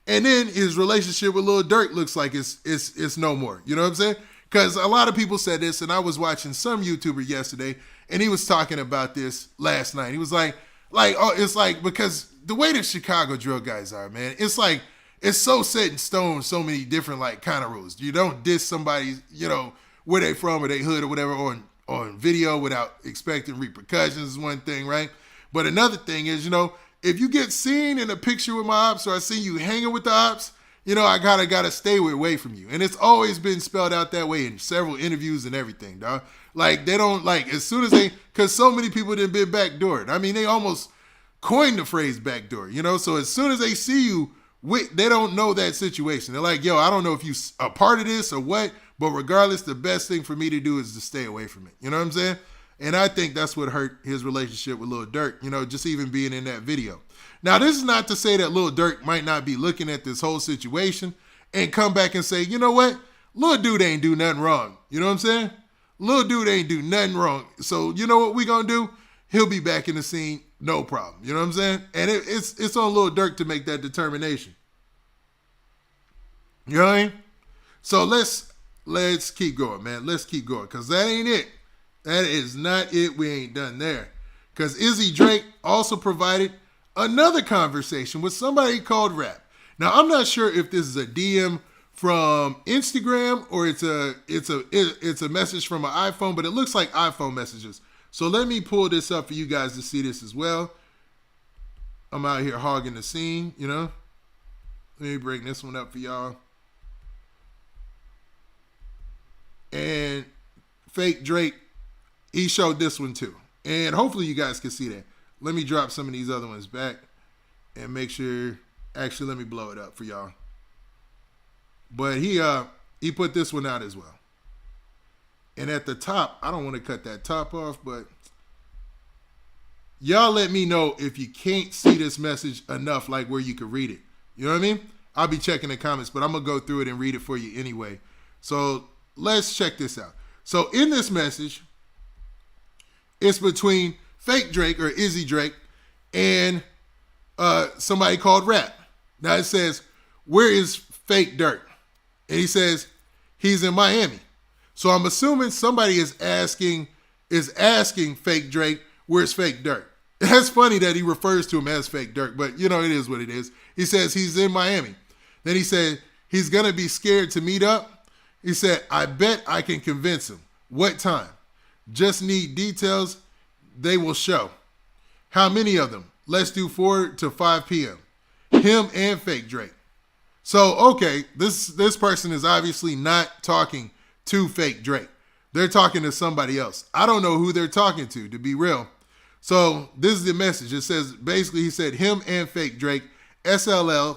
And then his relationship with Lil Durk looks like it's no more, you know what I'm saying? Because a lot of people said this, and I was watching some YouTuber yesterday, and he was talking about this last night. He was like, oh, it's like, because the way the Chicago drill guys are, man, it's like, it's so set in stone, so many different, like, kind of rules. You don't diss somebody, you know, where they from or they hood or whatever on video without expecting repercussions is one thing, right? But another thing is, you know, if you get seen in a picture with my ops or I see you hanging with the ops, you know, I gotta stay away from you. And it's always been spelled out that way in several interviews and everything, dog. Like, they don't, like, as soon as because so many people done been backdoored. I mean, they almost coined the phrase backdoor, you know? So as soon as they see you, they don't know that situation. They're like, yo, I don't know if you a part of this or what, but regardless, the best thing for me to do is to stay away from it. You know what I'm saying? And I think that's what hurt his relationship with Lil Durk, you know, just even being in that video. Now, this is not to say that Lil Durk might not be looking at this whole situation and come back and say, you know what? Little dude ain't do nothing wrong. You know what I'm saying? Little dude ain't do nothing wrong. So you know what we gonna do? He'll be back in the scene, no problem. You know what I'm saying? And it's on Lil Durk to make that determination. You know what I mean? So let's keep going, man. Let's keep going, because that ain't it. That is not it. We ain't done there. Because Izzy Drake also provided another conversation with somebody called Rap. Now, I'm not sure if this is a DM from Instagram or it's a message from an iPhone, but it looks like iPhone messages. So let me pull this up for you guys to see this as well. I'm out here hogging the scene, you know. Let me bring this one up for y'all. And Fake Drake, he showed this one too. And hopefully you guys can see that. Let me drop some of these other ones back and make sure. Actually, let me blow it up for y'all. But he put this one out as well. And at the top, I don't want to cut that top off, but y'all let me know if you can't see this message enough, like where you can read it. You know what I mean? I'll be checking the comments, but I'm going to go through it and read it for you anyway. So let's check this out. So in this message, it's between Fake Drake or Izzy Drake and somebody called Rap. Now it says, where is Fake Durk? And he says, he's in Miami. So I'm assuming somebody is asking Fake Drake, where's Fake Durk? That's funny that he refers to him as Fake Durk, but you know, it is what it is. He says he's in Miami. Then he said he's going to be scared to meet up. He said, I bet I can convince him. What time? Just need details. They will show. How many of them? Let's do 4 to 5 p.m. Him and Fake Drake. So, okay, this person is obviously not talking to Fake Drake. They're talking to somebody else. I don't know who they're talking to be real. So this is the message. It says, basically, he said him and Fake Drake, SLS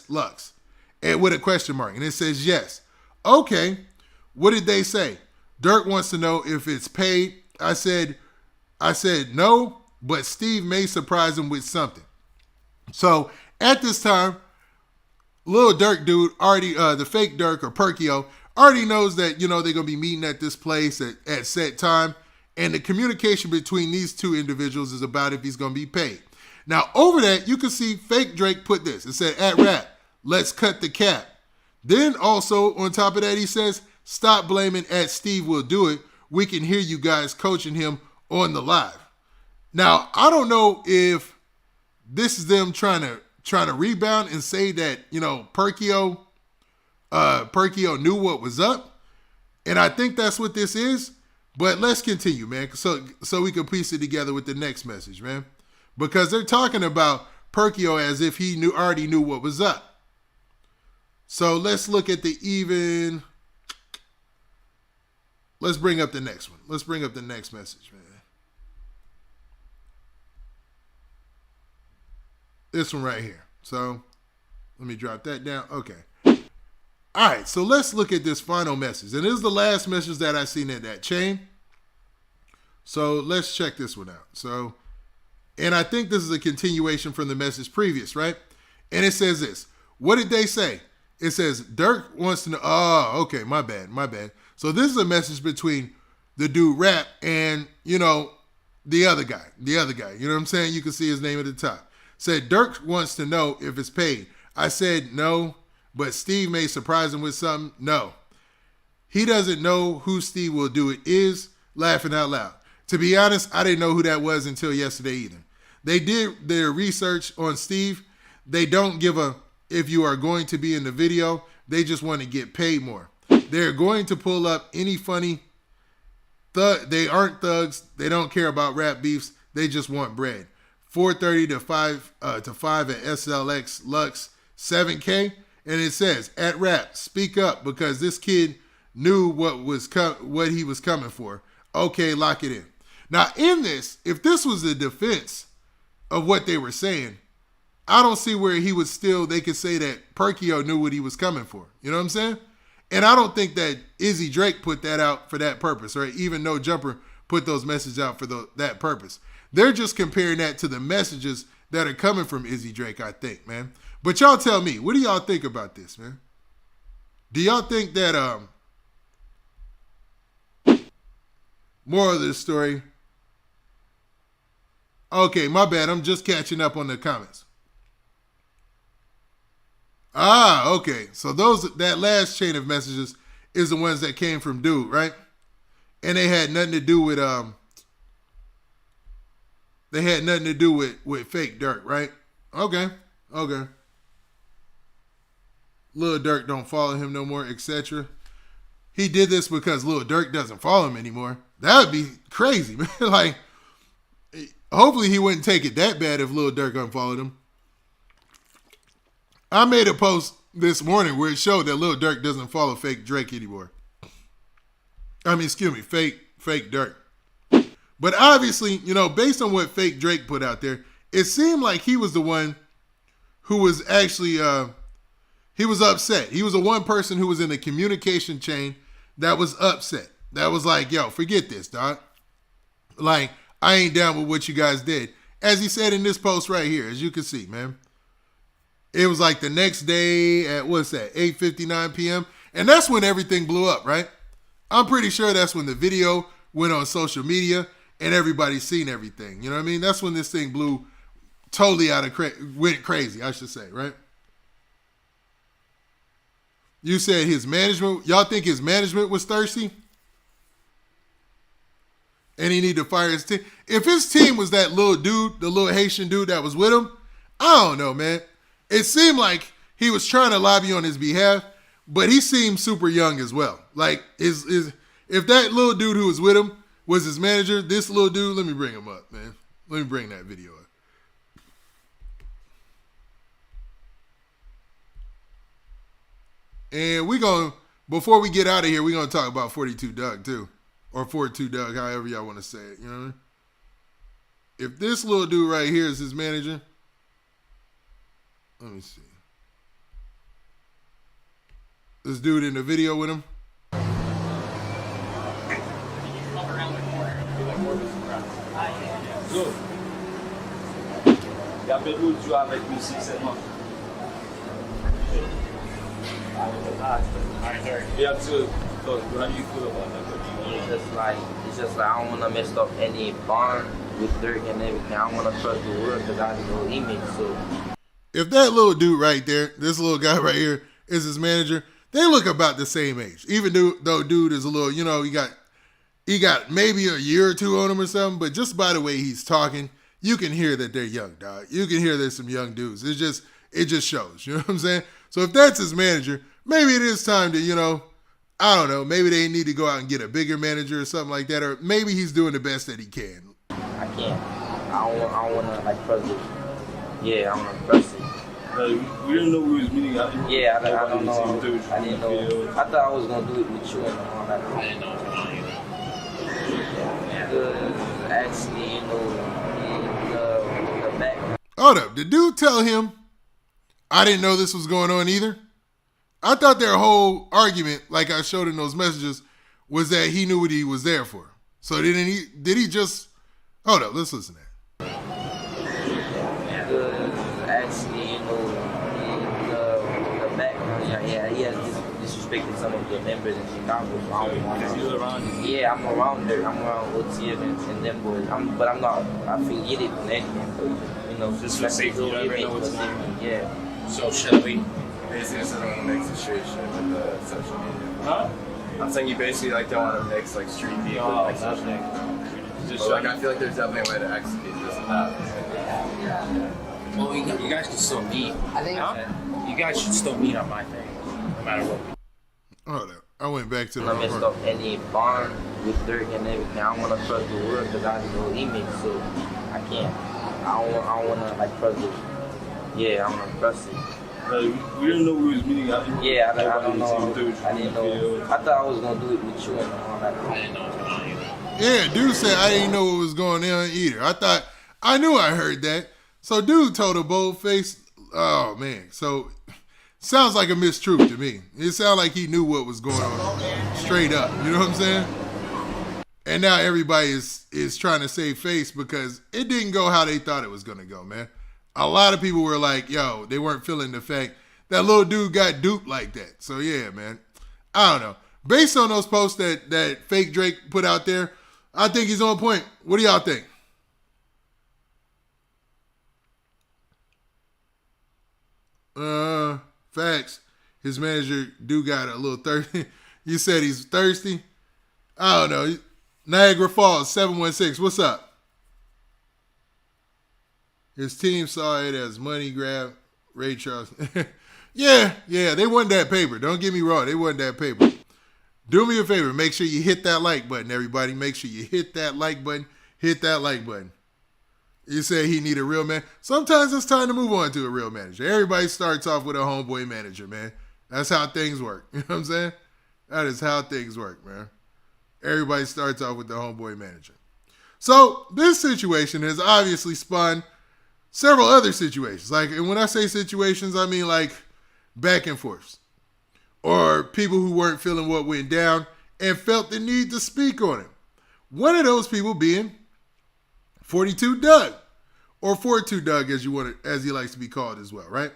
Lux, and with a question mark. And it says, yes. Okay, what did they say? Durk wants to know if it's paid. I said no, but Steve may surprise him with something. So at this time, Lil Durk dude already, the Fake Durk or Perkio, already knows that, you know, they're going to be meeting at this place at set time. And the communication between these two individuals is about if he's going to be paid. Now, over that, you can see Fake Drake put this. It said, at Rap, let's cut the cap. Then also, on top of that, he says, stop blaming at SteveWillDoIt. We can hear you guys coaching him on the live. Now, I don't know if this is them trying to rebound and say that, you know, Perkio knew what was up. And I think that's what this is. But let's continue, man, so we can piece it together with the next message, man. Because they're talking about Perkio as if he already knew what was up. So let's look at let's bring up the next one. Let's bring up the next message, man. This one right here. So let me drop that down. Okay. All right, so let's look at this final message. And this is the last message that I seen in that chain. So let's check this one out. So, and I think this is a continuation from the message previous, right? And it says this. What did they say? It says, Durk wants to know. Oh, okay, my bad. So this is a message between the dude Rap and, you know, the other guy. You know what I'm saying? You can see his name at the top. Said, Durk wants to know if it's paid. I said, no. But Steve may surprise him with something. No. He doesn't know who SteveWillDoIt is. Laughing out loud. To be honest, I didn't know who that was until yesterday either. They did their research on Steve. They don't give a if you are going to be in the video. They just want to get paid more. They're going to pull up any funny they aren't thugs. They don't care about rap beefs. They just want bread. 4:30 to 5 at SLX Lux 7K. And it says, at Rap, speak up because this kid knew what he was coming for. Okay, lock it in. Now, in this, if this was a defense of what they were saying, I don't see where they could say that Perkio knew what he was coming for. You know what I'm saying? And I don't think that Izzy Drake put that out for that purpose, or even No Jumper put those messages out for that purpose. They're just comparing that to the messages that are coming from Izzy Drake, I think, man. But y'all tell me, what do y'all think about this, man? Do y'all think that moral of the story? Okay, my bad. I'm just catching up on the comments. Ah, okay. So that last chain of messages is the ones that came from Dude, right? And they had nothing to do with with Fake Durk, right? Okay. Lil Durk don't follow him no more, etc. He did this because Lil Durk doesn't follow him anymore. That would be crazy, man. Like, hopefully he wouldn't take it that bad if Lil Durk unfollowed him. I made a post this morning where it showed that Lil Durk doesn't follow Fake Drake anymore. Fake Durk. But obviously, based on what Fake Drake put out there, it seemed like he was the one who was actually, he was upset. He was the one person who was in the communication chain that was upset. That was like, yo, forget this, dog. Like, I ain't down with what you guys did. As he said in this post right here, as you can see, man. It was like the next day at, 8:59 p.m. And that's when everything blew up, right? I'm pretty sure that's when the video went on social media and everybody's seen everything. You know what I mean? That's when this thing blew totally went crazy, I should say, right? You said his management, y'all think his management was thirsty? And he need to fire his team? If his team was that little dude, the little Haitian dude that was with him, I don't know, man. It seemed like he was trying to lobby on his behalf, but he seemed super young as well. Like, if that little dude who was with him was his manager, this little dude, let me bring him up, man. Let me bring that video up. And before we get out of here, we're going to talk about 42 Doug too. Or 42 Doug, however y'all want to say it. You know what I mean? If this little dude right here is his manager, let me see. This dude in the video with him. So, il y a peu de jouer avec lui 6-7 mois. Yeah, so how do you feel about that? It's just like I don't want to mess up any bond with Durk and everything. I don't want to trust the word because I know image. So if that little dude right there, this little guy right here, is his manager, they look about the same age. Even though dude is a little, he got maybe a year or two on him or something, but just by the way he's talking, you can hear that they're young, dog. You can hear there's some young dudes. It just shows. You know what I'm saying? So if that's his manager, maybe it is time to, I don't know, maybe they need to go out and get a bigger manager or something like that, or maybe he's doing the best that he can. I can't. I don't want to trust it. Yeah, I want to trust it. We didn't know we was meeting. I don't know. I didn't know. I thought I was gonna do it with you and all that. I didn't know. Actually, the back. Hold up. Did dude tell him I didn't know this was going on either? I thought their whole argument, like I showed in those messages, was that he knew what he was there for. So did he just... Hold up, let's listen to that. Actually, the background, he has disrespected some of the members in Chicago. So I don't want to. Yeah, I'm around there. I'm around OTF and them boys. But I'm not affiliated with anything. Just for safety, you never know what's going on. Yeah. So shall we? Basically, this doesn't want to mix the street shit with the social media. Huh? I'm saying you basically don't want to mix street beef with social media. But I feel like there's definitely a way to execute this and that. Well, you guys can still meet. I think you guys should still meet on my thing, no matter what. Hold up. I went back to the... I messed up any bond with Durk and everything. I don't want to trust the word because I know image, so I can't. I don't want to trust it. Yeah, I want to trust it. We didn't know we was meeting. Yeah, I don't know. I didn't know. I thought I was gonna do it with you and all that. I didn't know. Yeah, dude said I didn't know what was going on either. I knew I heard that. So dude told a bold face, oh man. So sounds like a mistruth to me. It sounded like he knew what was going on straight up. You know what I'm saying? And now everybody is trying to save face because it didn't go how they thought it was going to go, man. a lot of people were like, yo, they weren't feeling the fact that little dude got duped like that. So yeah, man. I don't know. Based on those posts that Fake Drake put out there, I think he's on point. What do y'all think? Facts. His manager got a little thirsty. You said he's thirsty? I don't know. Niagara Falls, 716. What's up? His team saw it as money grab. Ray Charles. yeah, they won that paper. Don't get me wrong. They won that paper. Do me a favor. Make sure you hit that like button, everybody. Make sure you hit that like button. Hit that like button. You say he need a real man. Sometimes it's time to move on to a real manager. Everybody starts off with a homeboy manager, man. That's how things work. You know what I'm saying? That is how things work, man. Everybody starts off with the homeboy manager. So this situation has obviously spawned several other situations. Like, and when I say situations, I mean like back and forths. Or people who weren't feeling what went down and felt the need to speak on it. One of those people being 42 Doug, or 42 Doug as he likes to be called as well, right?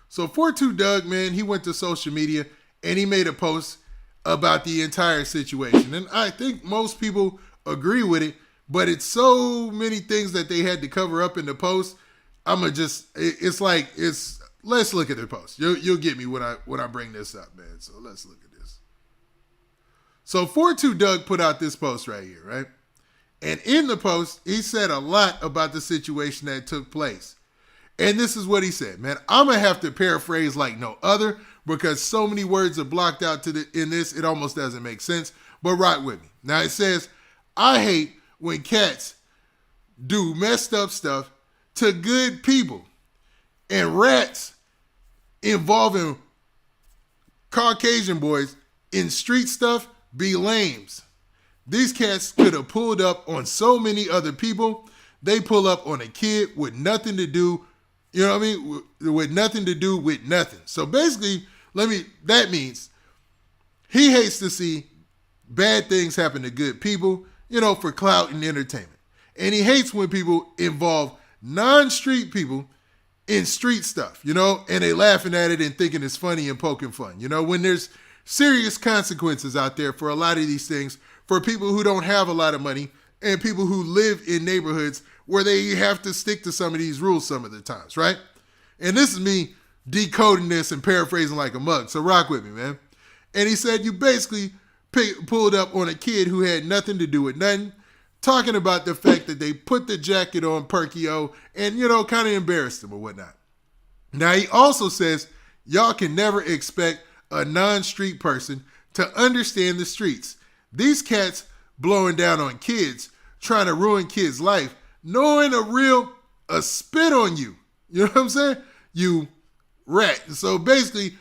So 42 Doug, man, he went to social media and he made a post about the entire situation. And I think most people agree with it, but it's so many things that they had to cover up in the post. Let's look at the post. You'll get me when I bring this up, man. So let's look at this. So 42 Doug put out this post right here, right? And in the post, he said a lot about the situation that took place. And this is what he said, man. I'm going to have to paraphrase like no other because so many words are blocked out in this, it almost doesn't make sense. But rock with me. Now it says, I hate when cats do messed up stuff to good people and rats involving Caucasian boys in street stuff be lames. These cats could have pulled up on so many other people. They pull up on a kid with nothing to do, you know what I mean? With nothing to do with nothing. So basically, that means he hates to see bad things happen to good people, for clout and entertainment. And he hates when people involve non-street people in street stuff, and they laughing at it and thinking it's funny and poking fun. When there's serious consequences out there for a lot of these things, for people who don't have a lot of money and people who live in neighborhoods where they have to stick to some of these rules some of the times, right? And this is me decoding this and paraphrasing like a mug, so rock with me, man. And he said you basically pulled up on a kid who had nothing to do with nothing, talking about the fact that they put the jacket on Perkio and, kind of embarrassed him or whatnot. Now, he also says y'all can never expect a non-street person to understand the streets. These cats blowing down on kids, trying to ruin kids' life, knowing a spit on you. You know what I'm saying? You rat. So basically,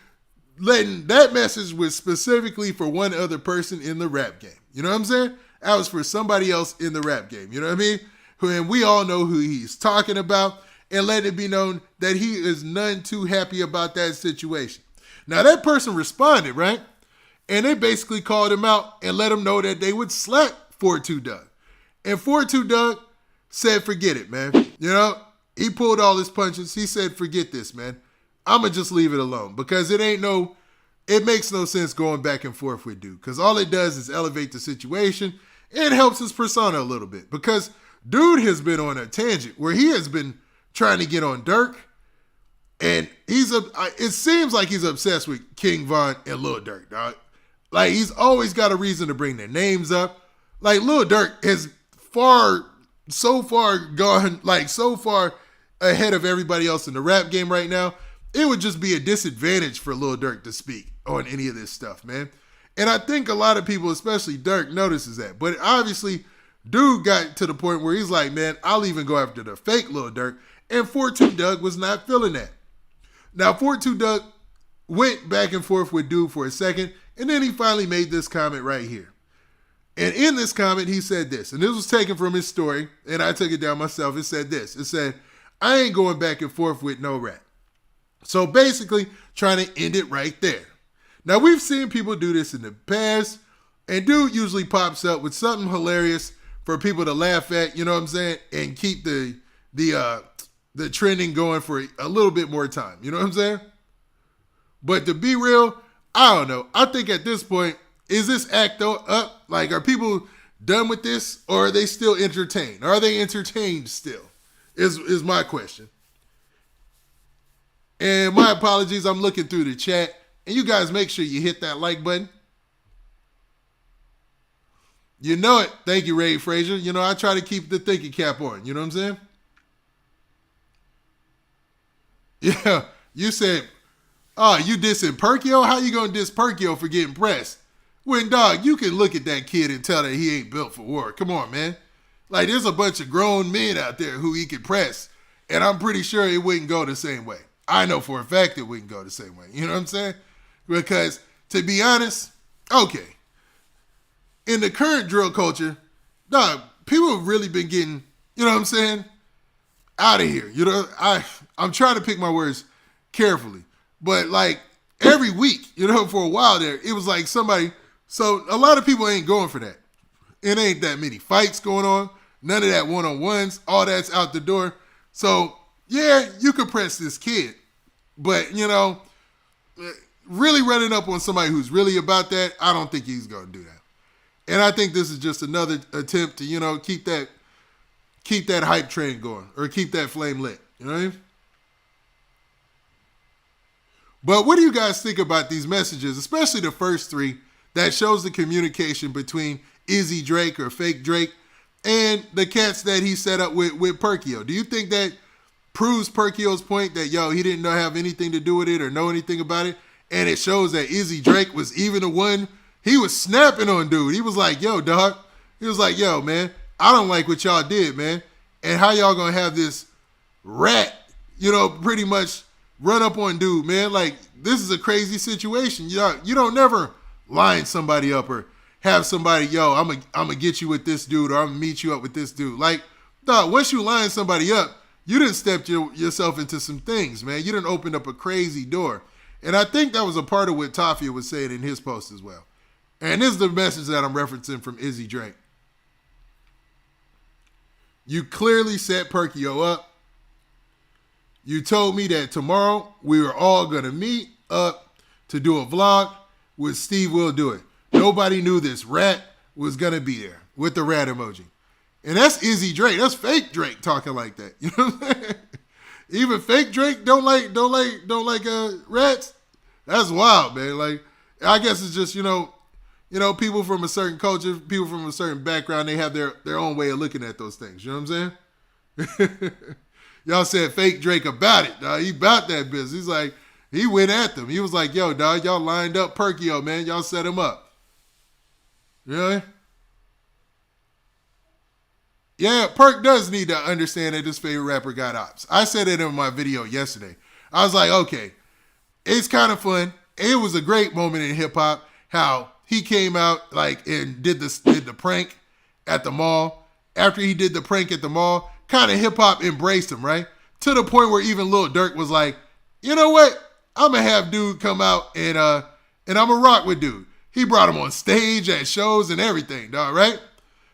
letting that message was specifically for one other person in the rap game. You know what I'm saying? That was for somebody else in the rap game. You know what I mean? And we all know who he's talking about, and let it be known that he is none too happy about that situation. Now, that person responded, right? And they basically called him out and let him know that they would slap 42 Doug. And 42 Doug said, forget it, man. He pulled all his punches. He said, forget this, man. I'm going to just leave it alone because it makes no sense going back and forth with dude because all it does is elevate the situation and helps his persona a little bit because dude has been on a tangent where he has been trying to get on Durk. And it seems like he's obsessed with King Von and Lil Durk, dog. Like, he's always got a reason to bring their names up. Like, Lil Durk has so far ahead of everybody else in the rap game right now. It would just be a disadvantage for Lil Durk to speak on any of this stuff, man. And I think a lot of people, especially Durk, notices that. But obviously, dude got to the point where he's like, man, I'll even go after the fake Lil Durk. And 42 Doug was not feeling that. Now, 42 Doug went back and forth with dude for a second, and then he finally made this comment right here. And in this comment, he said this, and this was taken from his story, and I took it down myself. It said this. It said, I ain't going back and forth with no rat. So basically, trying to end it right there. Now, we've seen people do this in the past, and dude usually pops up with something hilarious for people to laugh at, you know what I'm saying, and keep the the trending going for a little bit more time. You know what I'm saying? But to be real, I don't know. I think at this point, is this act up? Like, are people done with this, or are they still entertained? Are they entertained still? Is my question. And my apologies, I'm looking through the chat. And you guys make sure you hit that like button. You know it. Thank you, Ray Frazier. You know, I try to keep the thinking cap on. You know what I'm saying? Yeah. You said, oh, you dissing Perkio? How you going to diss Perkio for getting pressed? When, dog, you can look at that kid and tell that he ain't built for war. Come on, man. Like, there's a bunch of grown men out there who he could press. And I'm pretty sure it wouldn't go the same way. I know for a fact it wouldn't go the same way. You know what I'm saying? Because, to be honest, okay. In the current drill culture, dog, people have really been getting, you know what I'm saying, out of here. You know, I'm trying to pick my words carefully. But, like, every week, you know, for a while there, it was like somebody, so a lot of people ain't going for that. It ain't that many fights going on. None of that one-on-ones. All that's out the door. So, yeah, you could press this kid. But, you know, really running up on somebody who's really about that, I don't think he's going to do that. And I think this is just another attempt to, you know, keep that hype train going or keep that flame lit. You know what I mean? But what do you guys think about these messages, especially the first three that shows the communication between Izzy Drake or Fake Drake and the cats that he set up with Perkio? Do you think that proves Perkio's point that, yo, he didn't have anything to do with it or know anything about it? And it shows that Izzy Drake was even the one, he was snapping on dude. He was like, yo, dog. He was like, yo, man, I don't like what y'all did, man. And how y'all gonna have this rat, you know, pretty much run up on dude, man. Like, this is a crazy situation. You don't never line somebody up or have somebody, yo, I'm gonna get you with this dude or I'm gonna meet you up with this dude. Like, dog, once you line somebody up, you done stepped yourself into some things, man. You done opened up a crazy door. And I think that was a part of what Tafia was saying in his post as well. And this is the message that I'm referencing from Izzy Drake. You clearly set Perkio up. You told me that tomorrow we were all going to meet up to do a vlog with SteveWillDoIt. Nobody knew this rat was going to be there with the rat emoji. And that's Izzy Drake. That's Fake Drake talking like that. You know what I'm saying? Even Fake Drake don't like rats. That's wild, man. Like, I guess it's just, you know, people from a certain culture, people from a certain background, they have their own way of looking at those things. You know what I'm saying? Y'all said Fake Drake about it, dog. He about that business. He's like, he went at them. He was like, yo, dog, y'all lined up Perkio, man. Y'all set him up. Really? Yeah, Perk does need to understand that his favorite rapper got ops. I said it in my video yesterday. I was like, okay, it's kind of fun. It was a great moment in hip hop how he came out like and did the prank at the mall. After he did the prank at the mall, kind of hip hop embraced him, right? To the point where even Lil Durk was like, you know what? I'm gonna have dude come out and I'm gonna rock with dude. He brought him on stage at shows and everything, dog, right?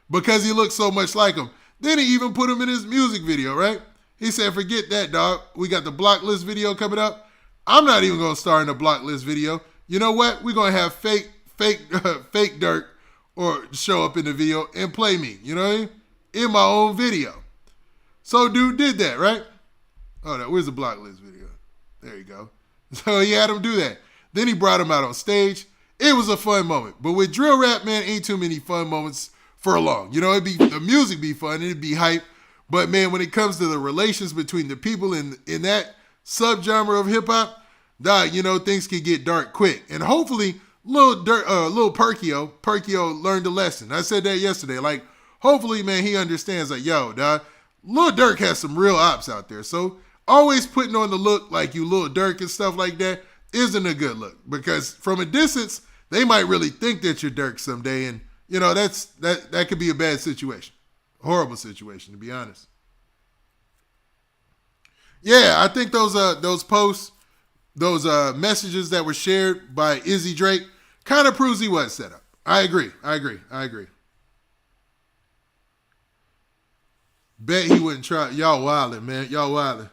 Because he looked so much like him. Then he even put him in his music video, right? He said, forget that, dog. We got the block list video coming up. I'm not even going to star in the block list video. You know what? We're going to have fake Durk or show up in the video and play me, you know what I mean? In my own video. So dude did that, right? Oh, no, where's the block list video? There you go. So he had him do that. Then he brought him out on stage. It was a fun moment. But with drill rap, man, ain't too many fun moments for long. You know, the music be fun, it'd be hype. But man, when it comes to the relations between the people in that subgenre of hip hop, dog, you know, things can get dark quick. And hopefully, Lil Perkio learned a lesson. I said that yesterday. Like, hopefully, man, he understands like, yo, dog, Lil Durk has some real ops out there. So always putting on the look like you Lil Durk and stuff like that isn't a good look. Because from a distance, they might really think that you're Durk someday. And, you know, that could be a bad situation. Horrible situation, to be honest. Yeah, I think those posts, those messages that were shared by Izzy Drake kind of proves he was set up. I agree. Bet he wouldn't try. Y'all wildin', man. Y'all wildin'.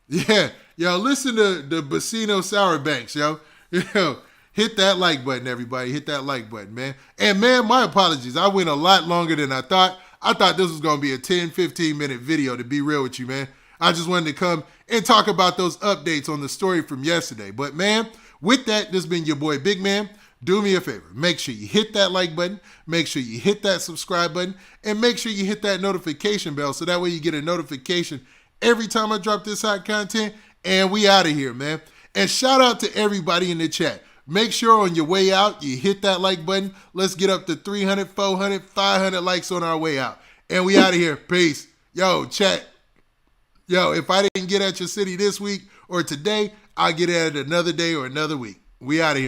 Yeah. Yo, listen to the Bacino Sour Banks, yo. Yo, hit that like button, everybody. Hit that like button, man. And, man, my apologies. I went a lot longer than I thought. I thought this was going to be a 10, 15-minute video, to be real with you, man. I just wanted to come and talk about those updates on the story from yesterday. But, man, with that, this has been your boy, Big Man. Do me a favor. Make sure you hit that like button. Make sure you hit that subscribe button. And make sure you hit that notification bell so that way you get a notification every time I drop this hot content. And we out of here, man. And shout out to everybody in the chat. Make sure on your way out, you hit that like button. Let's get up to 300, 400, 500 likes on our way out. And we out of here. Peace. Yo, chat. Yo, if I didn't get at your city this week or today, I'll get at it another day or another week. We out of here.